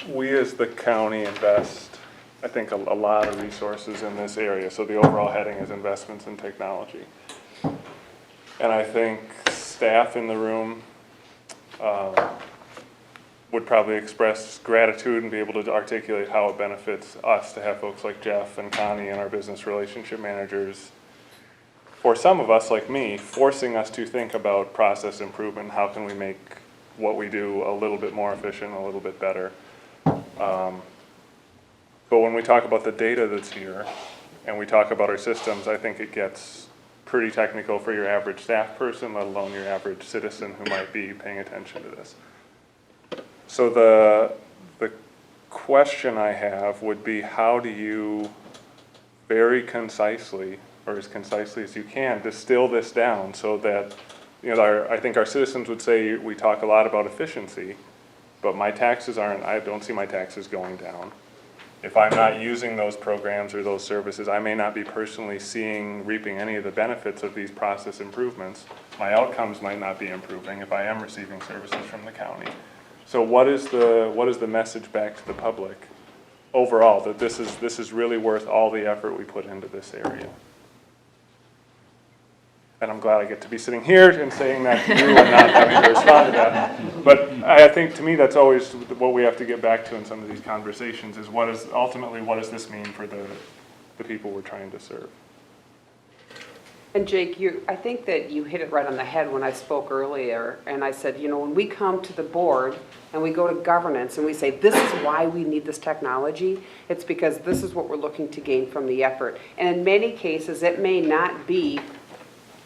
we as the county invest, I think, a lot of resources in this area. So the overall heading is investments in technology. And I think staff in the room would probably express gratitude and be able to articulate how it benefits us to have folks like Jeff and Connie and our business relationship managers. For some of us, like me, forcing us to think about process improvement. How can we make what we do a little bit more efficient, a little bit better? But when we talk about the data that's here and we talk about our systems, I think it gets pretty technical for your average staff person, let alone your average citizen who might be paying attention to this. So the question I have would be, how do you very concisely, or as concisely as you can, distill this down so that, you know, I think our citizens would say we talk a lot about efficiency, but my taxes I don't see my taxes going down. If I'm not using those programs or those services, I may not be personally reaping any of the benefits of these process improvements. My outcomes might not be improving if I am receiving services from the county. So what is the message back to the public overall, that this is really worth all the effort we put into this area? And I'm glad I get to be sitting here and saying that to you and not having to respond to that. But I think, to me, that's always what we have to get back to in some of these conversations, is what does this mean for the people we're trying to serve? And Jake, I think that you hit it right on the head when I spoke earlier, and I said, you know, when we come to the board and we go to governance and we say, this is why we need this technology, it's because this is what we're looking to gain from the effort. And in many cases, it may not be,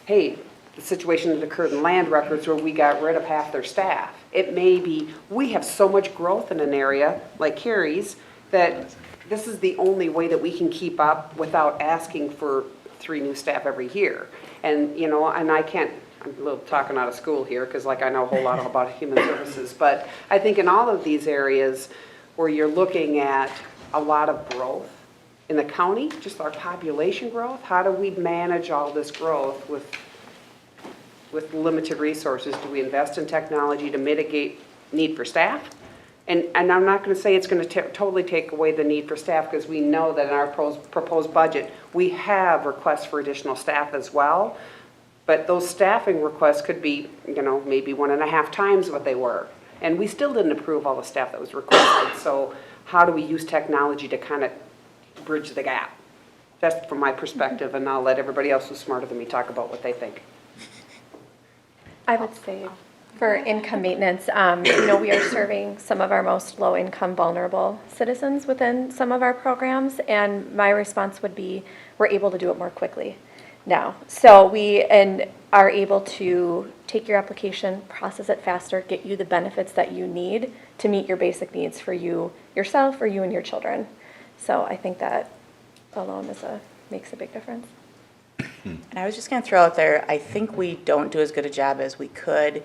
hey, the situation that occurred in land records where we got rid of half their staff. It may be, we have so much growth in an area like Carrie's that this is the only way that we can keep up without asking for 3 new staff every year. And, you know, and I'm a little talking out of school here because, like, I know a whole lot about human services, but I think in all of these areas where you're looking at a lot of growth in the county, just our population growth, how do we manage all this growth with limited resources? Do we invest in technology to mitigate need for staff? And I'm not going to say it's going to totally take away the need for staff, because we know that in our proposed budget, we have requests for additional staff as well. But those staffing requests could be, you know, maybe 1.5 times what they were. And we still didn't approve all the staff that was requested. So how do we use technology to kind of bridge the gap? That's from my perspective, and I'll let everybody else who's smarter than me talk about what they think. I would say for income maintenance, you know, we are serving some of our most low-income vulnerable citizens within some of our programs, and my response would be, we're able to do it more quickly now. So are able to take your application, process it faster, get you the benefits that you need to meet your basic needs for you, yourself, or you and your children. So I think that alone makes a big difference. And I was just going to throw out there, I think we don't do as good a job as we could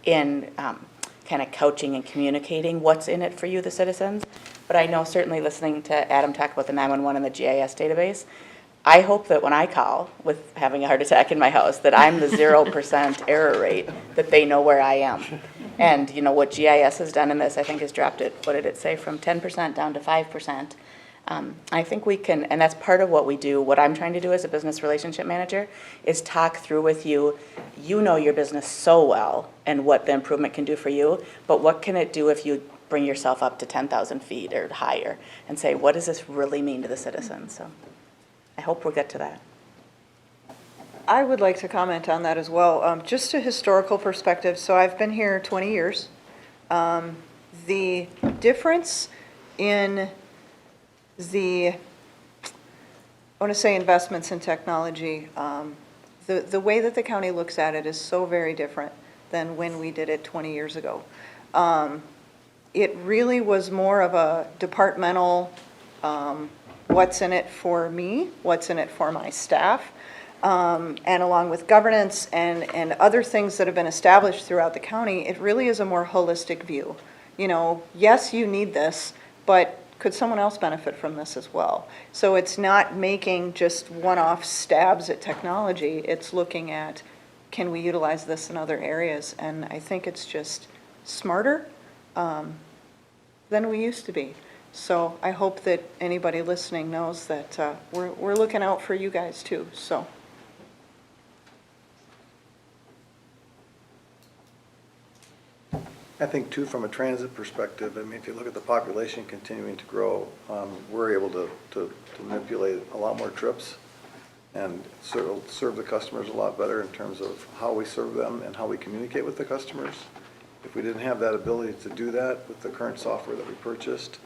in kind of coaching and communicating what's in it for you, the citizens. But I know certainly listening to Adam talk about the 911 and the GIS database, I hope that when I call with having a heart attack in my house, that I'm the 0% error rate, that they know where I am. And, you know, what GIS has done in this, I think, has dropped it, what did it say, from 10% down to 5%. I think we can, and that's part of what we do. What I'm trying to do as a business relationship manager is talk through with you. You know your business so well and what the improvement can do for you, but what can it do if you bring yourself up to 10,000 feet or higher and say, what does this really mean to the citizens? So I hope we'll get to that. I would like to comment on that as well. Just a historical perspective, so I've been here 20 years. The difference in I want to say investments in technology, the way that the county looks at it is so very different than when we did it 20 years ago. It really was more of a departmental, what's in it for me, what's in it for my staff, and along with governance and other things that have been established throughout the county, it really is a more holistic view. You know, yes, you need this, but could someone else benefit from this as well? So it's not making just one-off stabs at technology, it's looking at, can we utilize this in other areas? And I think it's just smarter than we used to be. So I hope that anybody listening knows that we're looking out for you guys too, so. I think too, from a transit perspective, I mean, if you look at the population continuing to grow, we're able to manipulate a lot more trips and serve the customers a lot better in terms of how we serve them and how we communicate with the customers. If we didn't have that ability to do that with the current software that we purchased,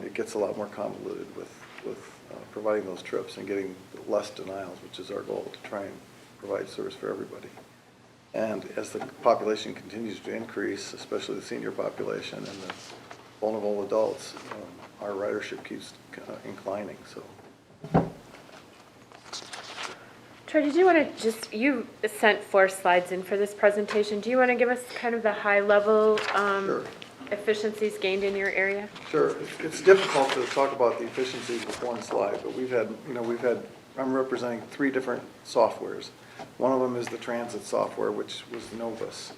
it gets a lot more convoluted with providing those trips and getting less denials, which is our goal, to try and provide service for everybody. And as the population continues to increase, especially the senior population and the vulnerable adults, our ridership keeps inclining. So, Troy, did you want to you sent 4 slides in for this presentation. Do you want to give us kind of the high level sure. efficiencies gained in your area? Sure. It's difficult to talk about the efficiencies with one slide, but I'm representing 3 different softwares. One of them is the transit software, which was Novus.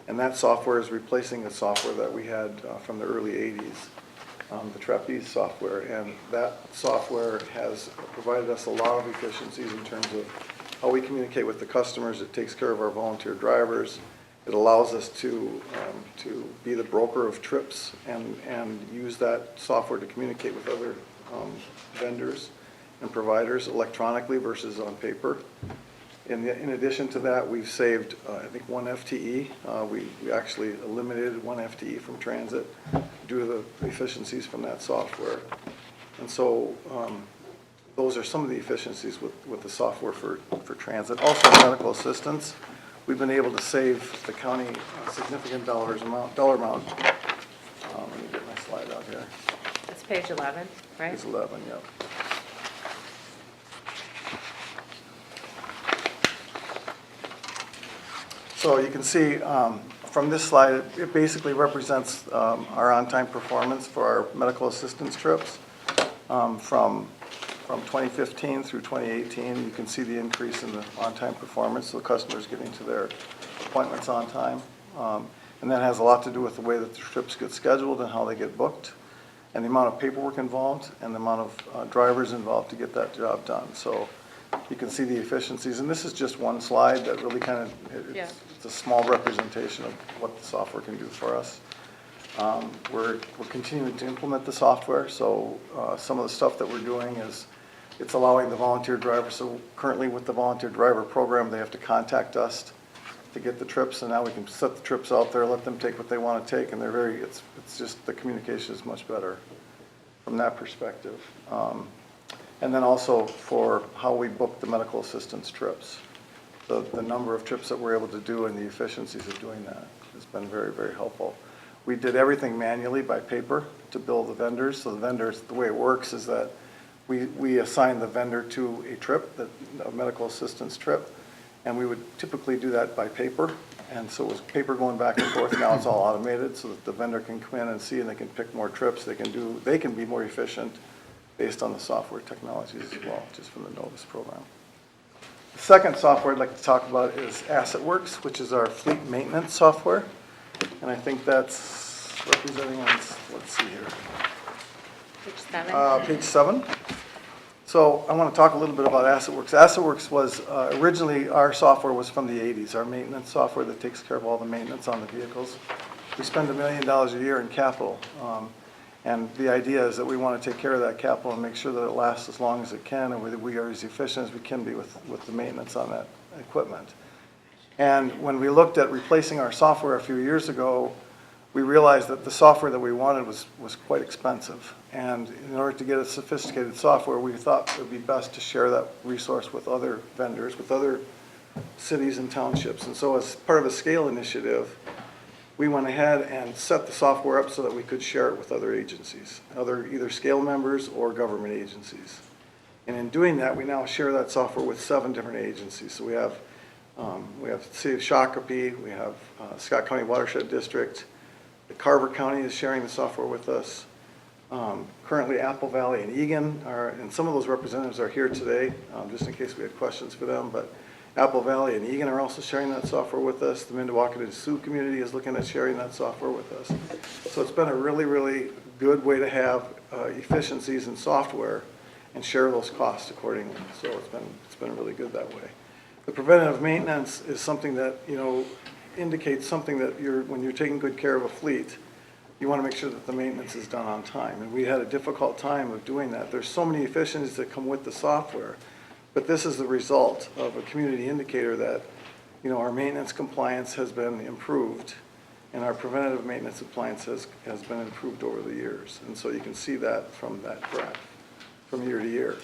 And that software is replacing a software that we had from the early 80s, the Trapeze software. And that software has provided us a lot of efficiencies in terms of how we communicate with the customers. It takes care of our volunteer drivers. It allows us to be the broker of trips and use that software to communicate with other vendors and providers electronically versus on paper. In addition to that, we've saved, I think, 1 FTE. We actually eliminated 1 FTE from transit due to the efficiencies from that software. And so those are some of the efficiencies with the software for transit. Also, medical assistance. We've been able to save the county a significant dollar amount. Let me get my slide out here. That's page 11, right? Page 11, yep. So you can see from this slide, it basically represents our on-time performance for our medical assistance trips from 2015 through 2018. You can see the increase in the on-time performance, so customers getting to their appointments on time. And that has a lot to do with the way that the trips get scheduled and how they get booked, and the amount of paperwork involved and the amount of drivers involved to get that job done. So you can see the efficiencies, and this is just one slide that really kind of, it's a small representation of what the software can do for us. We're continuing to implement the software, so some of the stuff that we're doing is it's allowing the volunteer driver, so currently with the volunteer driver program, they have to contact us to get the trips, and now we can set the trips out there, let them take what they want to take, and it's just, the communication is much better from that perspective. And then also for how we book the medical assistance trips. the number of trips that we're able to do and the efficiencies of doing that has been very, very helpful. We did everything manually by paper to bill the vendors. So the vendors, the way it works is that we assign the vendor to a trip, a medical assistance trip, and we would typically do that by paper. And so it was paper going back and forth. Now it's all automated so that the vendor can come in and see, and they can pick more trips. They can be more efficient based on the software technologies as well, just from the Novus program. The second software I'd like to talk about is AssetWorks, which is our fleet maintenance software. And I think that's representing on, let's see here. Page 7. Page 7. So I want to talk a little bit about AssetWorks. AssetWorks was, originally our software was from the 80s, our maintenance software that takes care of all the maintenance on the vehicles. We spend $1 million a year in capital. And the idea is that we want to take care of that capital and make sure that it lasts as long as it can, and we are as efficient as we can be with the maintenance on that equipment. And when we looked at replacing our software a few years ago, we realized that the software that we wanted was quite expensive. And in order to get a sophisticated software, we thought it would be best to share that resource with other vendors, with other cities and townships. And so as part of a scale initiative, we went ahead and set the software up so that we could share it with other agencies, either scale members or government agencies. And in doing that, we now share that software with 7 different agencies. So we have the City of Shakopee, we have Scott County Watershed District, the Carver County is sharing the software with us. Currently Apple Valley and Egan and some of those representatives are here today, just in case we had questions for them, but Apple Valley and Egan are also sharing that software with us. The Minnewacan Sioux community is looking at sharing that software with us. So it's been a really, really good way to have efficiencies in software and share those costs accordingly. So it's been really good that way. The preventative maintenance is something that, indicates something that when you're taking good care of a fleet, you want to make sure that the maintenance is done on time. And we had a difficult time of doing that. There's so many efficiencies that come with the software. But this is the result of a community indicator that, our maintenance compliance has been improved and our preventative maintenance compliance has been improved over the years. And so you can see that from that graph from year to year.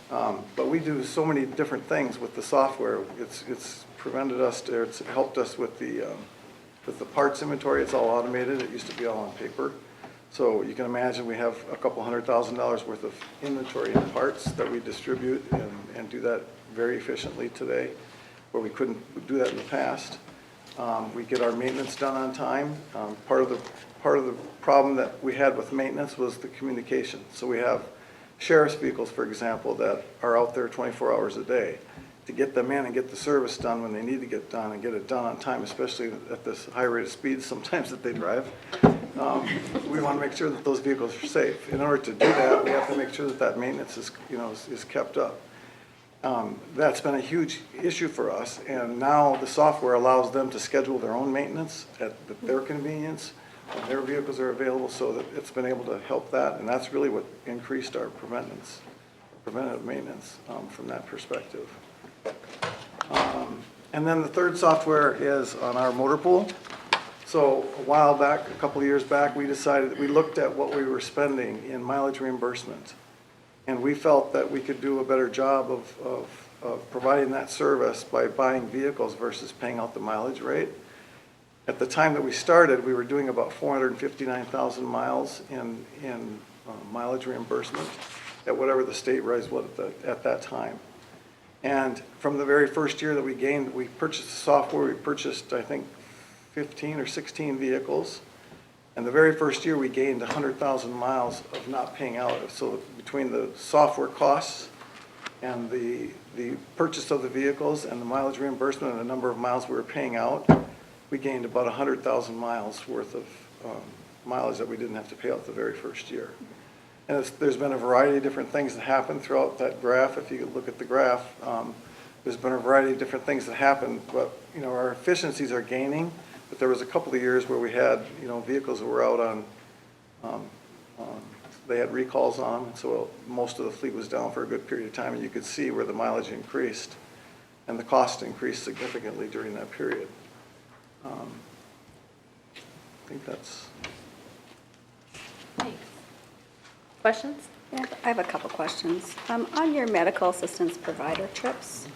But we do so many different things with the software. It's prevented us, it's helped us with the parts inventory. It's all automated. It used to be all on paper. So you can imagine we have a couple $100,000 worth of inventory and parts that we distribute and do that very efficiently today, where we couldn't do that in the past. We get our maintenance done on time. Part of the problem that we had with maintenance was the communication. So we have sheriff's vehicles, for example, that are out there 24 hours a day. To get them in and get the service done when they need to get done and get it done on time, especially at this high rate of speed sometimes that they drive, we want to make sure that those vehicles are safe. In order to do that, we have to make sure that that maintenance is kept up. That's been a huge issue for us, and now the software allows them to schedule their own maintenance at their convenience when their vehicles are available, so that it's been able to help that, and that's really what increased our preventative maintenance from that perspective. And then the third software is on our motor pool. So a while back, a couple of years back, we looked at what we were spending in mileage reimbursement. And we felt that we could do a better job of providing that service by buying vehicles versus paying out the mileage rate. At the time that we started, we were doing about 459,000 miles in mileage reimbursement at whatever the state raise was at that time. And from the very first year that we purchased the software, we purchased, I think, 15 or 16 vehicles. And the very first year, we gained 100,000 miles of not paying out. So between the software costs and the purchase of the vehicles and the mileage reimbursement and the number of miles we were paying out, we gained about 100,000 miles worth of mileage that we didn't have to pay out the very first year. And there's been a variety of different things that happen throughout that graph. If you look at the graph, there's been a variety of different things that happen. But, our efficiencies are gaining. But there was a couple of years where we had, vehicles that were out on, they had recalls on them. And so most of the fleet was down for a good period of time. And you could see where the mileage increased and the cost increased significantly during that period. I think that's... Thanks. Questions? Yeah, I have a couple questions. On your medical assistance provider trips,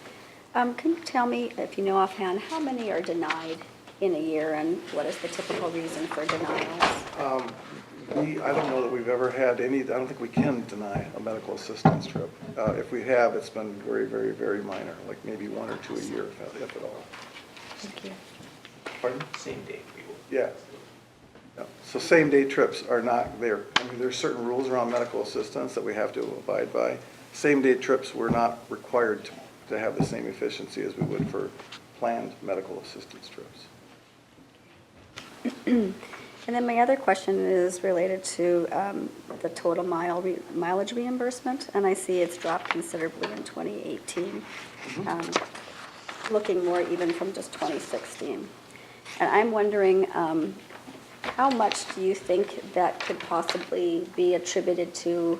Can you tell me, if you know offhand, how many are denied in a year, and what is the typical reason for denials? I don't know that we've ever had any, I don't think we can deny a medical assistance trip. If we have, it's been very, very, very minor, like maybe 1 or 2 a year, if at all. Thank you. Pardon? Same day. Yeah. Yeah. So same-day trips are not there. I mean, there's certain rules around medical assistance that we have to abide by. Same-day trips, we're not required to have the same efficiency as we would for planned medical assistance trips. And then my other question is related to the total mileage reimbursement, and I see it's dropped considerably in 2018, looking more even from just 2016. And I'm wondering, how much do you think that could possibly be attributed to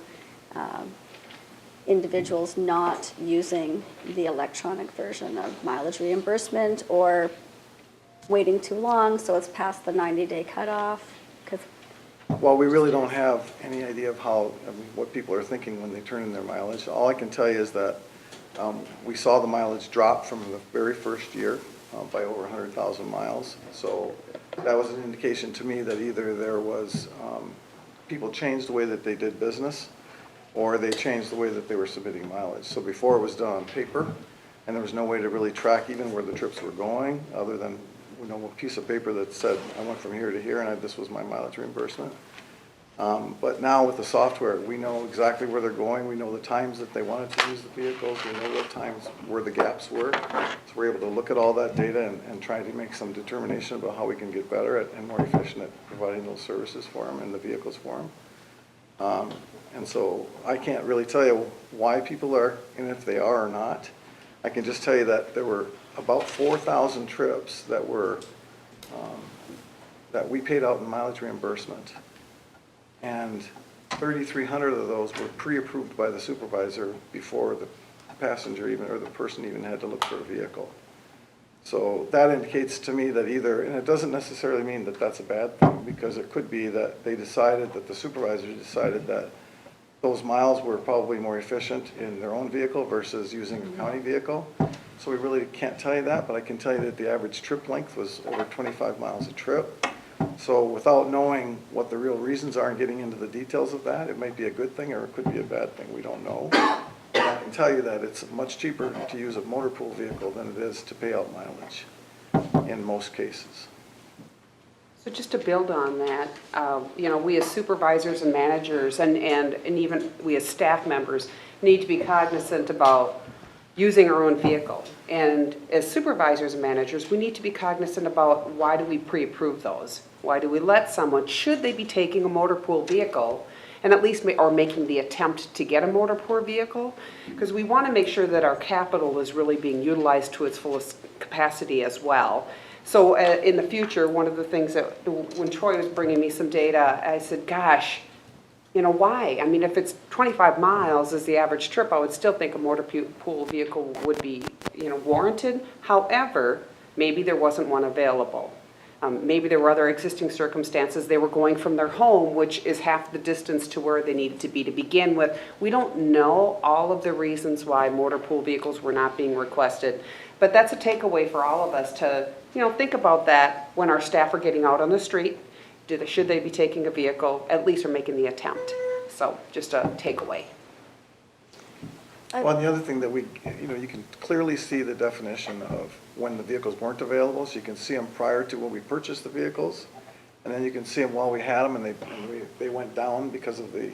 individuals not using the electronic version of mileage reimbursement, or waiting too long, so it's past the 90-day cutoff? Well, we really don't have any idea of what people are thinking when they turn in their mileage. All I can tell you is that we saw the mileage drop from the very first year by over 100,000 miles. So that was an indication to me that either there was, people changed the way that they did business, or they changed the way that they were submitting mileage. So before it was done on paper, and there was no way to really track even where the trips were going, other than a piece of paper that said, I went from here to here, and this was my mileage reimbursement. But now with the software, we know exactly where they're going. We know the times that they wanted to use the vehicles. We know what times where the gaps were. So we're able to look at all that data and try to make some determination about how we can get better at and more efficient at providing those services for them and the vehicles for them. And so I can't really tell you why people are, and if they are or not. I can just tell you that there were about 4,000 trips that were that we paid out in mileage reimbursement, and 3,300 of those were pre-approved by the supervisor before the passenger even, or the person even had to look for a vehicle. So that indicates to me that either, and it doesn't necessarily mean that that's a bad thing, because it could be that they decided, that the supervisor decided that those miles were probably more efficient in their own vehicle versus using a county vehicle. So we really can't tell you that, but I can tell you that the average trip length was over 25 miles a trip. So without knowing what the real reasons are and getting into the details of that, it might be a good thing or it could be a bad thing. We don't know. But I can tell you that it's much cheaper to use a motor pool vehicle than it is to pay out mileage in most cases. So just to build on that, we as supervisors and managers and even we as staff members need to be cognizant about using our own vehicle. And as supervisors and managers, we need to be cognizant about why do we pre-approve those? Why do we let someone, should they be taking a motor pool vehicle, and at least or making the attempt to get a motor pool vehicle? Because we want to make sure that our capital is really being utilized to its fullest capacity as well. So in the future, one of the things that when Troy was bringing me some data, I said, gosh, why? I mean, if it's 25 miles is the average trip, I would still think a motor pool vehicle would be, warranted. However, maybe there wasn't one available. Maybe there were other existing circumstances. They were going from their home, which is half the distance to where they needed to be to begin with. We don't know all of the reasons why motor pool vehicles were not being requested, but that's a takeaway for all of us to, think about that when our staff are getting out on the street. Should they be taking a vehicle, at least, or making the attempt? So just a takeaway. Well, and the other thing that you can clearly see the definition of when the vehicles weren't available, so you can see them prior to when we purchased the vehicles, and then you can see them while we had them, and they went down because of the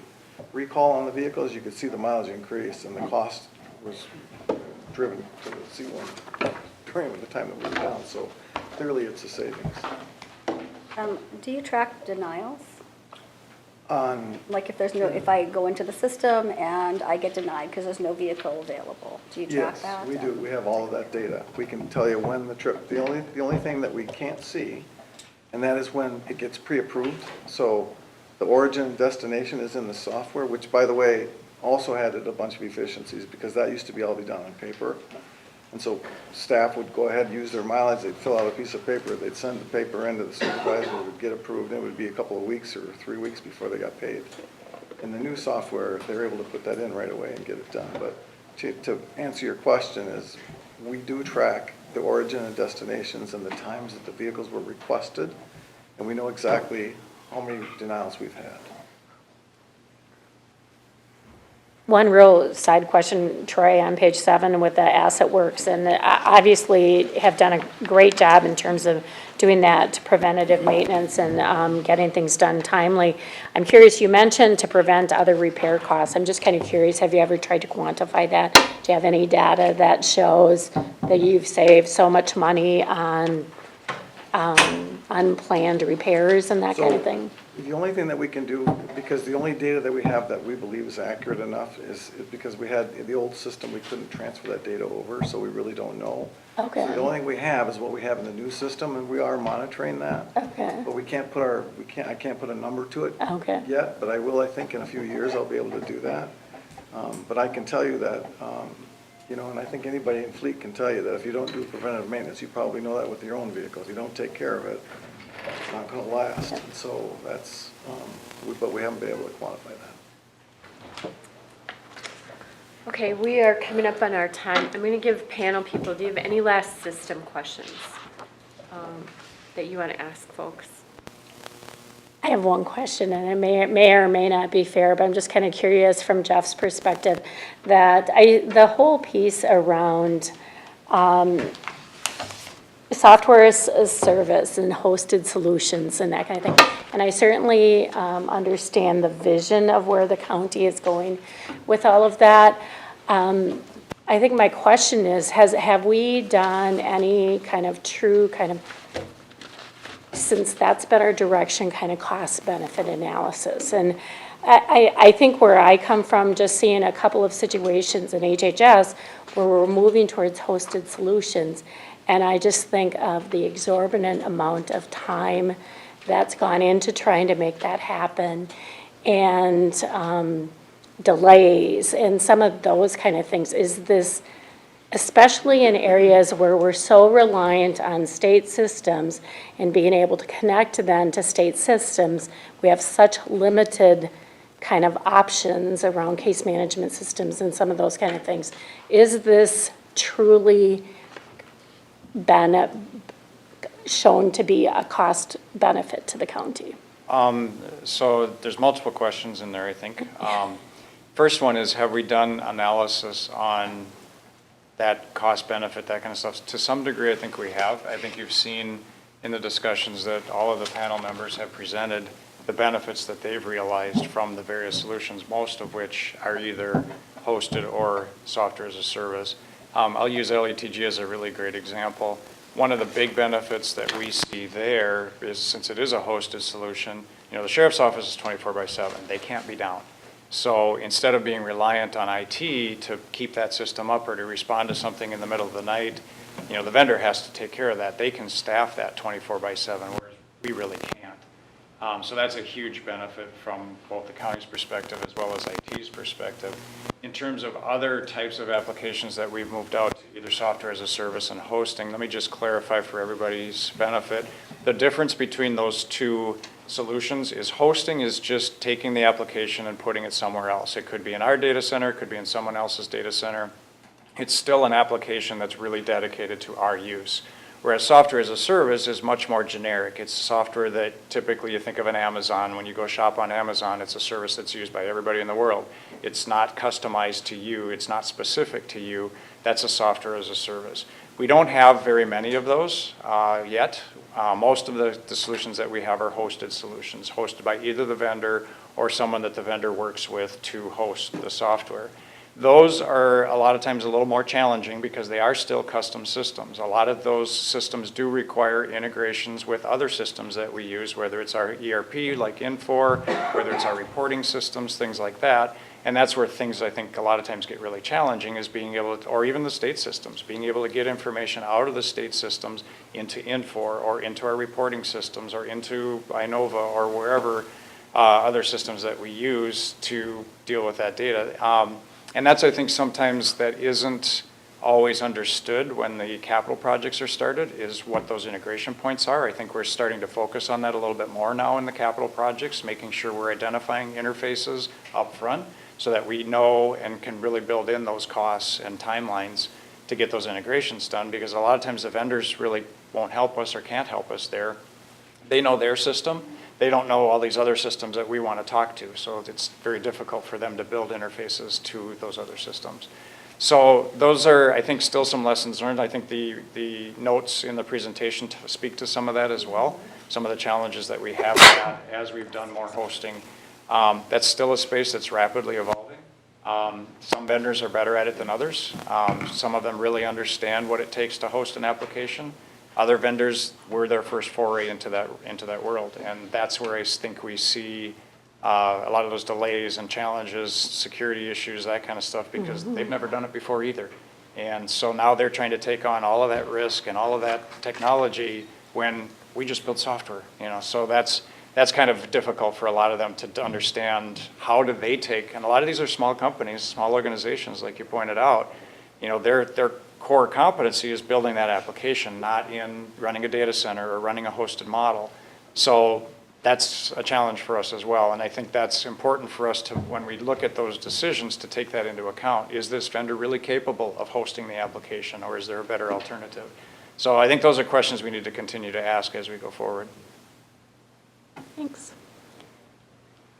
recall on the vehicles. You could see the mileage increase, and the cost was driven to the C1 during the time that we were down, so clearly it's a savings. Do you track denials? Like if I go into the system and I get denied because there's no vehicle available, do you track that? Yes, we do. We have all of that data. We can tell you when the trip, the only thing that we can't see, and that is when it gets pre-approved. So the origin and destination is in the software, which, by the way, also added a bunch of efficiencies, because that used to be all be done on paper. And so staff would go ahead and use their mileage, they'd fill out a piece of paper, they'd send the paper in to the supervisor, it would get approved, and it would be a couple of weeks or 3 weeks before they got paid. In the new software, they're able to put that in right away and get it done. But to answer your question is, we do track the origin and destinations and the times that the vehicles were requested, and we know exactly how many denials we've had. One real side question, Troy, on page 7 with the Asset Works, and obviously have done a great job in terms of doing that preventative maintenance and getting things done timely. I'm curious, you mentioned to prevent other repair costs. I'm just kind of curious, have you ever tried to quantify that? Do you have any data that shows that you've saved so much money on unplanned repairs and that kind of thing? The only thing that we can do, because the only data that we have that we believe is accurate enough is because we had the old system, we couldn't transfer that data over, so we really don't know. Okay. So the only thing we have is what we have in the new system, and we are monitoring that. Okay. But we can't put I can't put a number to it Okay. yet, but I will, I think in a few years, I'll be able to do that. But I can tell you that, and I think anybody in fleet can tell you that if you don't do preventative maintenance, you probably know that with your own vehicles. You don't take care of it, it's not gonna last. And so that's, but we haven't been able to quantify that. Okay, we are coming up on our time. I'm going to give panel people, do you have any last system questions that you want to ask folks? I have one question, and it may or may not be fair, but I'm just kind of curious from Jeff's perspective that the whole piece around software as a service and hosted solutions and that kind of thing. And I certainly understand the vision of where the county is going with all of that. I think my question is, have we done any kind of true kind of, since that's been our direction, kind of cost-benefit analysis? And I think where I come from, just seeing a couple of situations in HHS where we're moving towards hosted solutions, and I just think of the exorbitant amount of time that's gone into trying to make that happen, and delays, and some of those kind of things. Is this, especially in areas where we're so reliant on state systems and being able to connect then to state systems, we have such limited kind of options around case management systems and some of those kind of things. Is this truly been shown to be a cost benefit to the county? So there's multiple questions in there, I think. First one is, have we done analysis on that cost benefit, that kind of stuff? To some degree, I think we have. I think you've seen in the discussions that all of the panel members have presented the benefits that they've realized from the various solutions, most of which are either hosted or software as a service. I'll use LETG as a really great example. One of the big benefits that we see there is, since it is a hosted solution, the sheriff's office is 24/7. They can't be down. So instead of being reliant on IT to keep that system up or to respond to something in the middle of the night, the vendor has to take care of that. They can staff that 24/7, whereas we really can't. So that's a huge benefit from both the county's perspective as well as IT's perspective. In terms of other types of applications that we've moved out to either software as a service and hosting, let me just clarify for everybody's benefit. The difference between those two solutions is hosting is just taking the application and putting it somewhere else. It could be in our data center, it could be in someone else's data center. It's still an application that's really dedicated to our use. Whereas software as a service is much more generic. It's software that typically you think of an Amazon. When you go shop on Amazon, it's a service that's used by everybody in the world. It's not customized to you. It's not specific to you. That's a software as a service. We don't have very many of those yet. Most of the solutions that we have are hosted solutions, hosted by either the vendor or someone that the vendor works with to host the software. Those are a lot of times a little more challenging because they are still custom systems. A lot of those systems do require integrations with other systems that we use, whether it's our ERP like Infor, whether it's our reporting systems, things like that. And that's where things I think a lot of times get really challenging, is being able to, or even the state systems, being able to get information out of the state systems into Infor or into our reporting systems or into Inova or wherever other systems that we use to deal with that data. And that's, I think, sometimes that isn't always understood when the capital projects are started, is what those integration points are. I think we're starting to focus on that a little bit more now in the capital projects, making sure we're identifying interfaces up front so that we know and can really build in those costs and timelines to get those integrations done, because a lot of times the vendors really won't help us or can't help us there. They know their system. They don't know all these other systems that we want to talk to, so it's very difficult for them to build interfaces to those other systems. So those are, I think, still some lessons learned. I think the notes in the presentation speak to some of that as well, some of the challenges that we have had as we've done more hosting. That's still a space that's rapidly evolving. Some vendors are better at it than others. Some of them really understand what it takes to host an application. Other vendors were their first foray into that world, and that's where I think we see a lot of those delays and challenges, security issues, that kind of stuff, because they've never done it before either. And so now they're trying to take on all of that risk and all of that technology when we just build software, so that's kind of difficult for a lot of them to understand how do they take, and a lot of these are small companies, small organizations, like you pointed out, their core competency is building that application, not in running a data center or running a hosted model. So that's a challenge for us as well, and I think that's important for us to, when we look at those decisions, to take that into account. Is this vendor really capable of hosting the application, or is there a better alternative? So I think those are questions we need to continue to ask as we go forward. Thanks.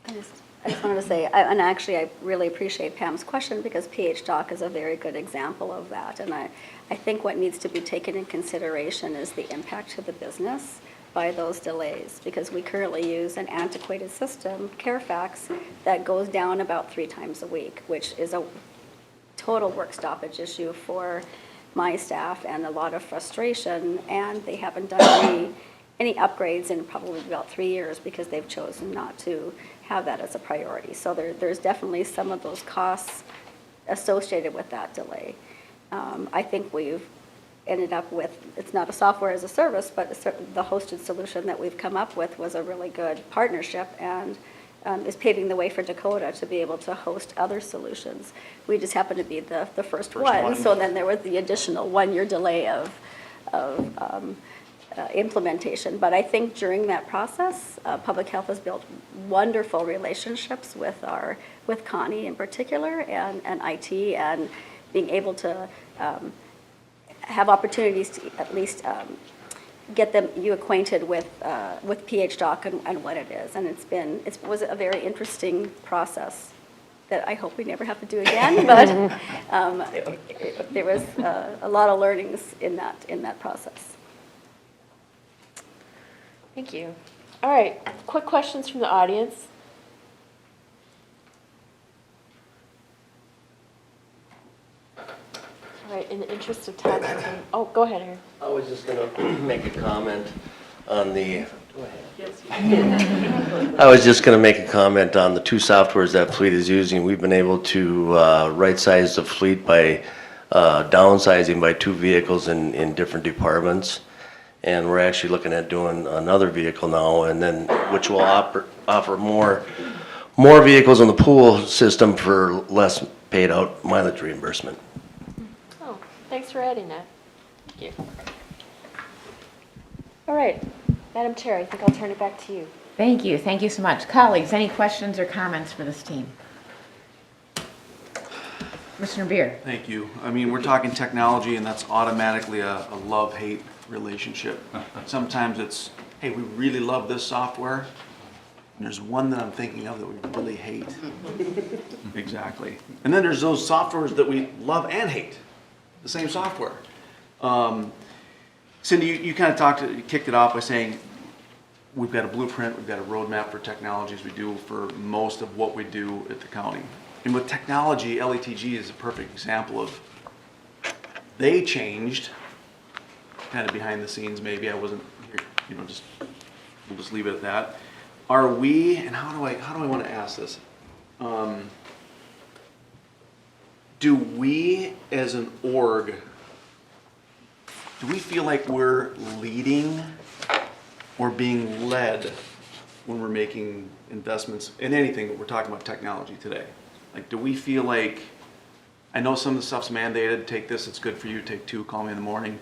I just wanted to say, and actually I really appreciate Pam's question, because PHDoc is a very good example of that. And I think what needs to be taken in consideration is the impact to the business by those delays, because we currently use an antiquated system, Carefax, that goes down about 3 times a week, which is a total work stoppage issue for my staff and a lot of frustration, and they haven't done any upgrades in probably about 3 years because they've chosen not to have that as a priority. So there's definitely some of those costs associated with that delay. I think we've ended up with, it's not a software as a service, but the hosted solution that we've come up with was a really good partnership, and is paving the way for Dakota to be able to host other solutions. We just happened to be the first one, so then there was the additional 1-year delay of implementation. But I think during that process, Public Health has built wonderful relationships with Connie in particular, and IT, and being able to have opportunities to at least get you acquainted with PHDoc and what it is. And it was a very interesting process that I hope we never have to do again, but there was a lot of learnings in that process. Thank you. All right, quick questions from the audience. All right, in the interest of time, go ahead, Aaron. I was just going to make a comment on the. I was just going to make a comment on the 2 softwares that fleet is using. We've been able to right-size the fleet by downsizing by 2 vehicles in different departments. And we're actually looking at doing another vehicle now, and then which will offer more vehicles on the pool system for less paid out mileage reimbursement. Oh, thanks for adding that. Thank you. All right, Madam Chair, I think I'll turn it back to you. Thank you. Thank you so much. Colleagues, any questions or comments for this team? Commissioner Beer. Thank you. I mean, we're talking technology, and that's automatically a love-hate relationship. Sometimes it's, hey, we really love this software, and there's one that I'm thinking of that we really hate. Exactly. And then there's those softwares that we love and hate, the same software. Cindy, you kind of kicked it off by saying we've got a blueprint, we've got a roadmap for technologies we do for most of what we do at the county. And with technology, LETG is a perfect example of, they changed kind of behind the scenes. Maybe I wasn't here, we'll just leave it at that. Are we, and how do I want to ask this? Do we as an org, do we feel like we're leading or being led when we're making investments in anything that we're talking about technology today? Like, do we feel like, I know some of the stuff's mandated, take this, it's good for you, take 2, call me in the morning.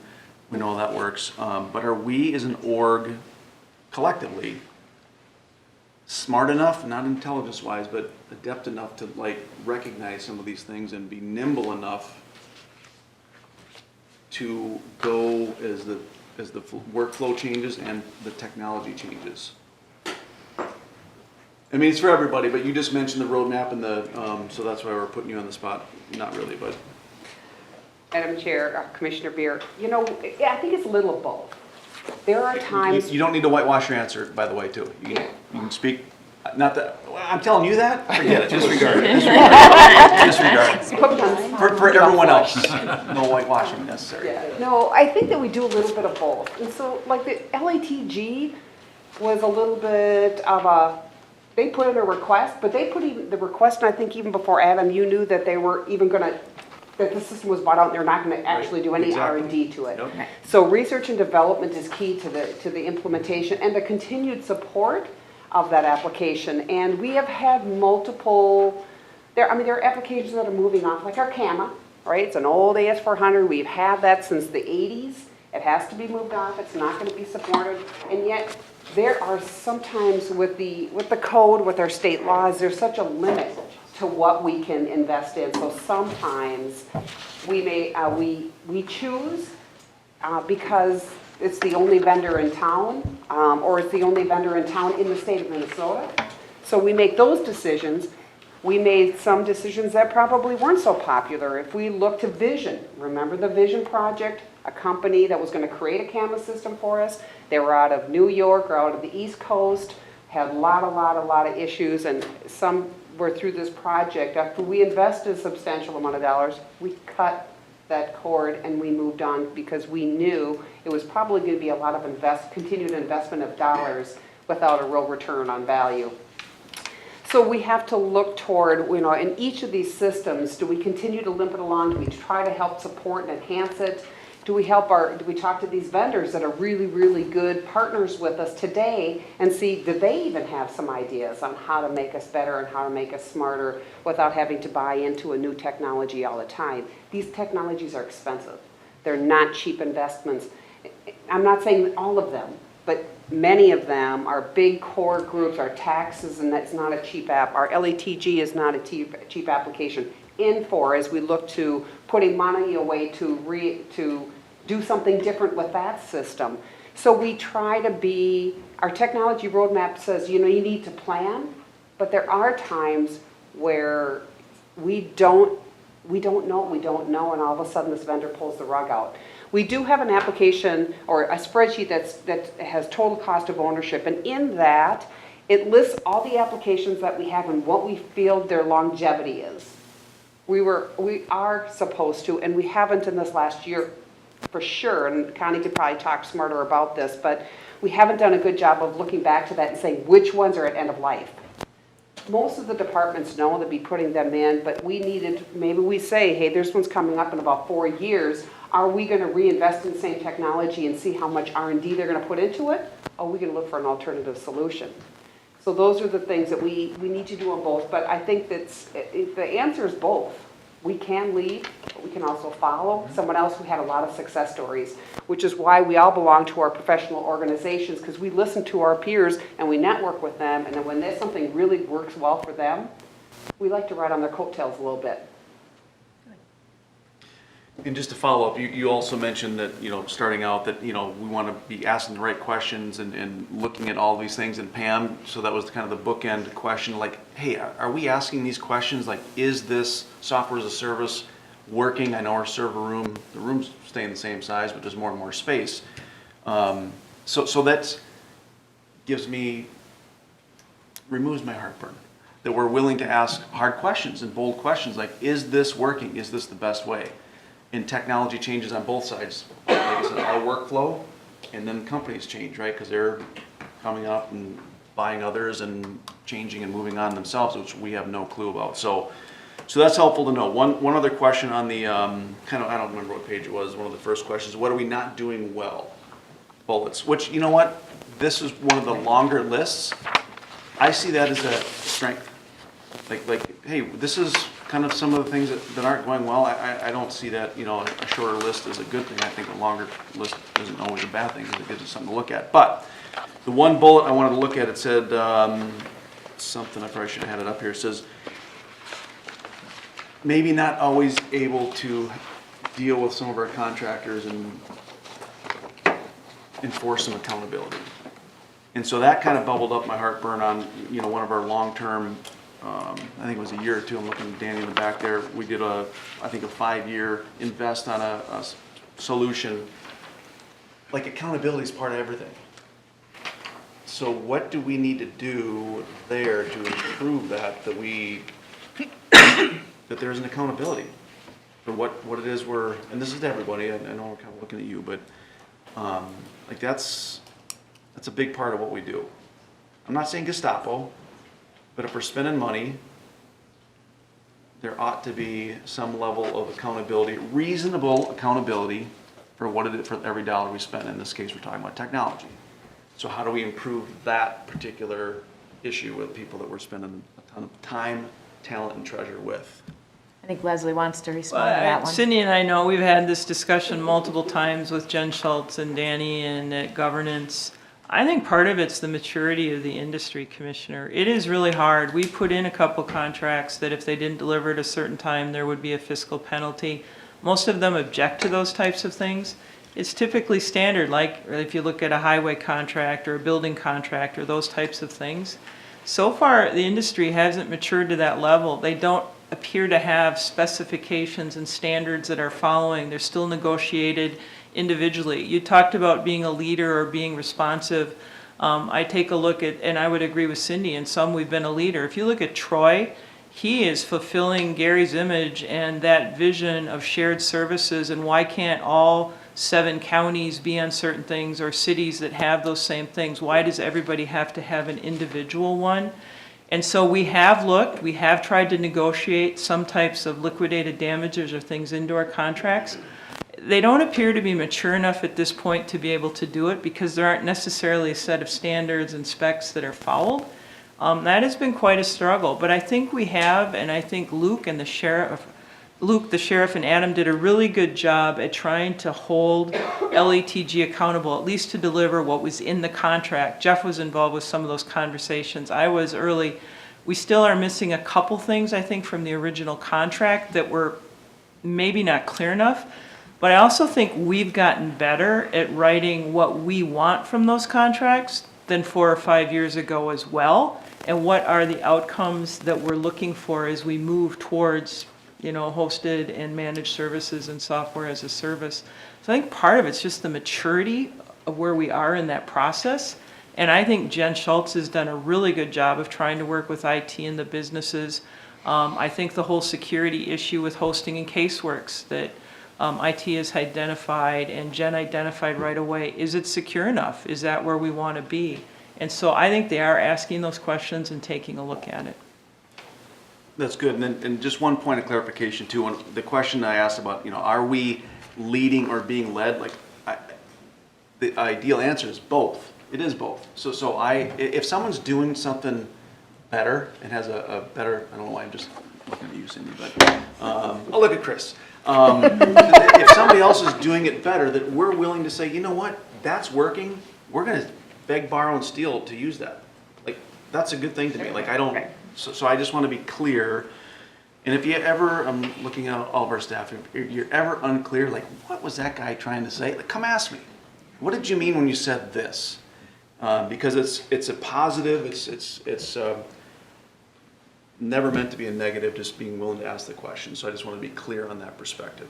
We know that works. But are we as an org collectively smart enough, not intelligence-wise, but adept enough to recognize some of these things and be nimble enough to go as the workflow changes and the technology changes? I mean, it's for everybody, but you just mentioned the roadmap and so that's why we're putting you on the spot. Not really, but. Madam Chair, Commissioner Beer, I think it's a little of both. There are times. You don't need to whitewash your answer, by the way, too. You can speak, not that, I'm telling you that, forget it, disregard it. Disregard. For everyone else, no whitewashing necessary. Yeah. No, I think that we do a little bit of both. And so, like the LATG was a little bit of they put in a request, but they put even the request, and I think even before Adam, you knew that they were even gonna, that the system was bought out and they're not gonna actually do any R&D to it. Yep. So research and development is key to the implementation and the continued support of that application. And we have had multiple, there are applications that are moving off, like our CAMA, right? It's an old AS400, we've had that since the 80s. It has to be moved off, it's not gonna be supported, and yet there are sometimes with the code, with our state laws, there's such a limit to what we can invest in. So sometimes we may, we choose because it's the only vendor in town, or it's the only vendor in town in the state of Minnesota. So we make those decisions. We made some decisions that probably weren't so popular. If we look to Vision, remember the Vision project, a company that was going to create a camera system for us. They were out of New York or out of the East Coast, had a lot of issues, and some were through this project. After we invested a substantial amount of dollars, we cut that cord and we moved on because we knew it was probably going to be a lot of continued investment of dollars without a real return on value. So we have to look toward, in each of these systems, do we continue to limp it along? Do we try to help support and enhance it? Do we talk to these vendors that are really, really good partners with us today and see, do they even have some ideas on how to make us better and how to make us smarter without having to buy into a new technology all the time? These technologies are expensive. They're not cheap investments. I'm not saying all of them, but many of them are big core groups. Our taxes, and that's not a cheap app. Our LATG is not a cheap application. Infor, as we look to putting money away to do something different with that system. So we try to our technology roadmap says, you need to plan, but there are times where we don't know, and all of a sudden this vendor pulls the rug out. We do have an application or a spreadsheet that has total cost of ownership, and in that, it lists all the applications that we have and what we feel their longevity is. We are supposed to, and we haven't in this last year for sure, and Connie could probably talk smarter about this, but we haven't done a good job of looking back to that and saying which ones are at end of life. Most of the departments know they'll be putting them in, but maybe we say, hey, this one's coming up in about 4 years. Are we going to reinvest in the same technology and see how much R&D they're going to put into it? Or are we going to look for an alternative solution? So those are the things that we need to do on both, but I think the answer is both. We can lead, but we can also follow someone else who had a lot of success stories, which is why we all belong to our professional organizations, because we listen to our peers and we network with them, and then when there's something really works well for them, we like to ride on their coattails a little bit. And just to follow up, you also mentioned that, starting out that, we want to be asking the right questions and looking at all these things. And Pam, so that was kind of the bookend question, like, hey, are we asking these questions? Like, is this software as a service working? I know our server room, the room's staying the same size, but there's more and more space. So that removes my heartburn. That we're willing to ask hard questions and bold questions like, is this working? Is this the best way? And technology changes on both sides. Like I said, our workflow, and then companies change, right? Because they're coming up and buying others and changing and moving on themselves, which we have no clue about. So that's helpful to know. One other question on the I don't remember what page it was. One of the first questions: what are we not doing well? Bullets. Which, you know what? This is one of the longer lists. I see that as a strength. Like, hey, this is kind of some of the things that aren't going well. I don't see that, a shorter list is a good thing. I think a longer list isn't always a bad thing because it gives us something to look at. But the one bullet I wanted to look at, it said something, I probably should have had it up here. It says, maybe not always able to deal with some of our contractors and enforce some accountability. And so that kind of bubbled up my heartburn on, you know, one of our long-term, I think it was a year or two, I'm looking at Danny in the back there, we did I think a 5-year invest on a solution. Like, accountability is part of everything. So what do we need to do there to improve that that there's an accountability for what it is and this is to everybody, I know we're kind of looking at you, but like that's a big part of what we do. I'm not saying Gestapo, but if we're spending money, there ought to be some level of accountability, reasonable accountability for what it is for every dollar we spend. In this case, we're talking about technology. So how do we improve that particular issue with people that we're spending a ton of time, talent, and treasure with? I think Leslie wants to respond to that one. Cindy and I know we've had this discussion multiple times with Jen Schultz and Danny and at governance. I think part of it's the maturity of the industry, Commissioner. It is really hard. We put in a couple contracts that if they didn't deliver at a certain time, there would be a fiscal penalty. Most of them object to those types of things. It's typically standard, like if you look at a highway contract or a building contract or those types of things. So far, the industry hasn't matured to that level. They don't appear to have specifications and standards that are following. They're still negotiated individually. You talked about being a leader or being responsive. I take a look at, and I would agree with Cindy, in some we've been a leader. If you look at Troy, he is fulfilling Gary's image and that vision of shared services, and why can't all 7 counties be on certain things, or cities that have those same things? Why does everybody have to have an individual one? And so we have looked, we have tried to negotiate some types of liquidated damages or things into our contracts. They don't appear to be mature enough at this point to be able to do it because there aren't necessarily a set of standards and specs that are followed. That has been quite a struggle, but I think we have, and I think Luke, the sheriff, and Adam did a really good job at trying to hold LETG accountable, at least to deliver what was in the contract. Jeff was involved with some of those conversations. I was early. We still are missing a couple things, I think, from the original contract that were maybe not clear enough. But I also think we've gotten better at writing what we want from those contracts than 4 or 5 years ago as well, and what are the outcomes that we're looking for as we move towards, you know, hosted and managed services and software as a service. So I think part of it's just the maturity of where we are in that process. And I think Jen Schultz has done a really good job of trying to work with IT and the businesses. I think the whole security issue with hosting and caseworks that IT has identified and Jen identified right away, is it secure enough? Is that where we want to be? And so I think they are asking those questions and taking a look at it. That's good. And just one point of clarification too. On the question I asked about, you know, are we leading or being led? Like, the ideal answer is both. It is both. So if someone's doing something better and has a better, I don't know why I'm just looking at you, Cindy, but I'll look at Chris. If somebody else is doing it better, that we're willing to say, you know what, that's working. We're going to beg, borrow, and steal to use that. Like, that's a good thing to me. Like, I don't. So I just want to be clear. And if you ever, I'm looking at all of our staff, if you're ever unclear, like, what was that guy trying to say? Like, come ask me. What did you mean when you said this? Because it's a positive. It's never meant to be a negative. Just being willing to ask the question. So I just want to be clear on that perspective.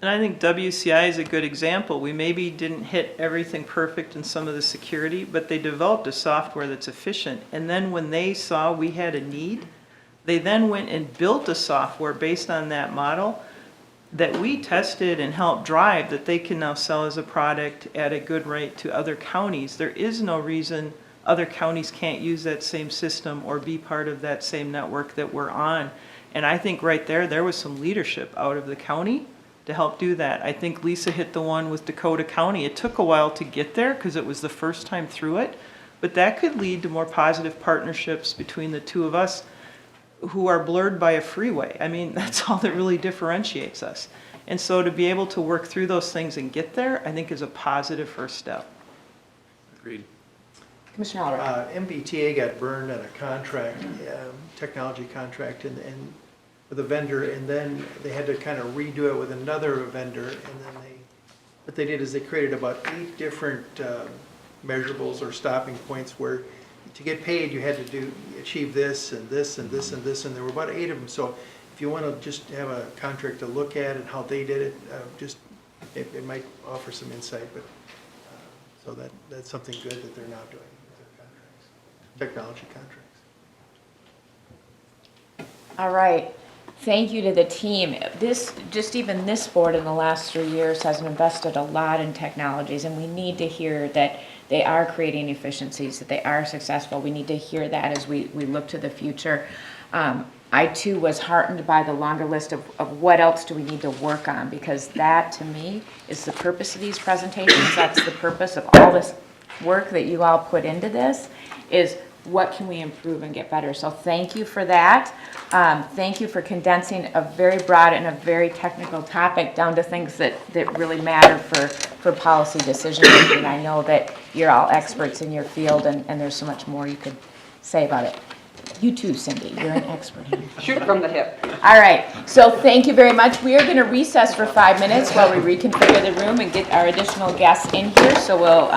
And I think WCI is a good example. We maybe didn't hit everything perfect in some of the security, but they developed a software that's efficient. And then when they saw we had a need, they then went and built a software based on that model that we tested and helped drive, that they can now sell as a product at a good rate to other counties. There is no reason other counties can't use that same system or be part of that same network that we're on. And I think right there was some leadership out of the county to help do that. I think Lisa hit the one with Dakota County. It took a while to get there because it was the first time through it, but that could lead to more positive partnerships between the two of us who are blurred by a freeway. I mean, that's all that really differentiates us. And so to be able to work through those things and get there, I think is a positive first step. Agreed. Commissioner Albrecht. MBTA got burned on a contract, technology contract, and with a vendor, and then they had to kind of redo it with another vendor, and then what they did is they created about 8 different measurables or stopping points where to get paid, you had to achieve this and this and this and this, and there were about 8 of them. So if you want to just have a contract to look at and how they did it, it might offer some insight, but so that's something good that they're now doing with their contracts, technology contracts. All right. Thank you to the team. Even this board in the last 3 years has invested a lot in technologies, and we need to hear that they are creating efficiencies, that they are successful. We need to hear that as we look to the future. I too was heartened by the longer list of what else do we need to work on, because that to me is the purpose of these presentations. That's the purpose of all this work that you all put into this, is what can we improve and get better. So thank you for that. Thank you for condensing a very broad and a very technical topic down to things that really matter for policy decision making. I know that you're all experts in your field, and there's so much more you could say about it. You too, Cindy, you're an expert. Shoot from the hip. All right, so thank you very much. We are going to recess for 5 minutes while we reconfigure the room and get our additional guests in here. So we'll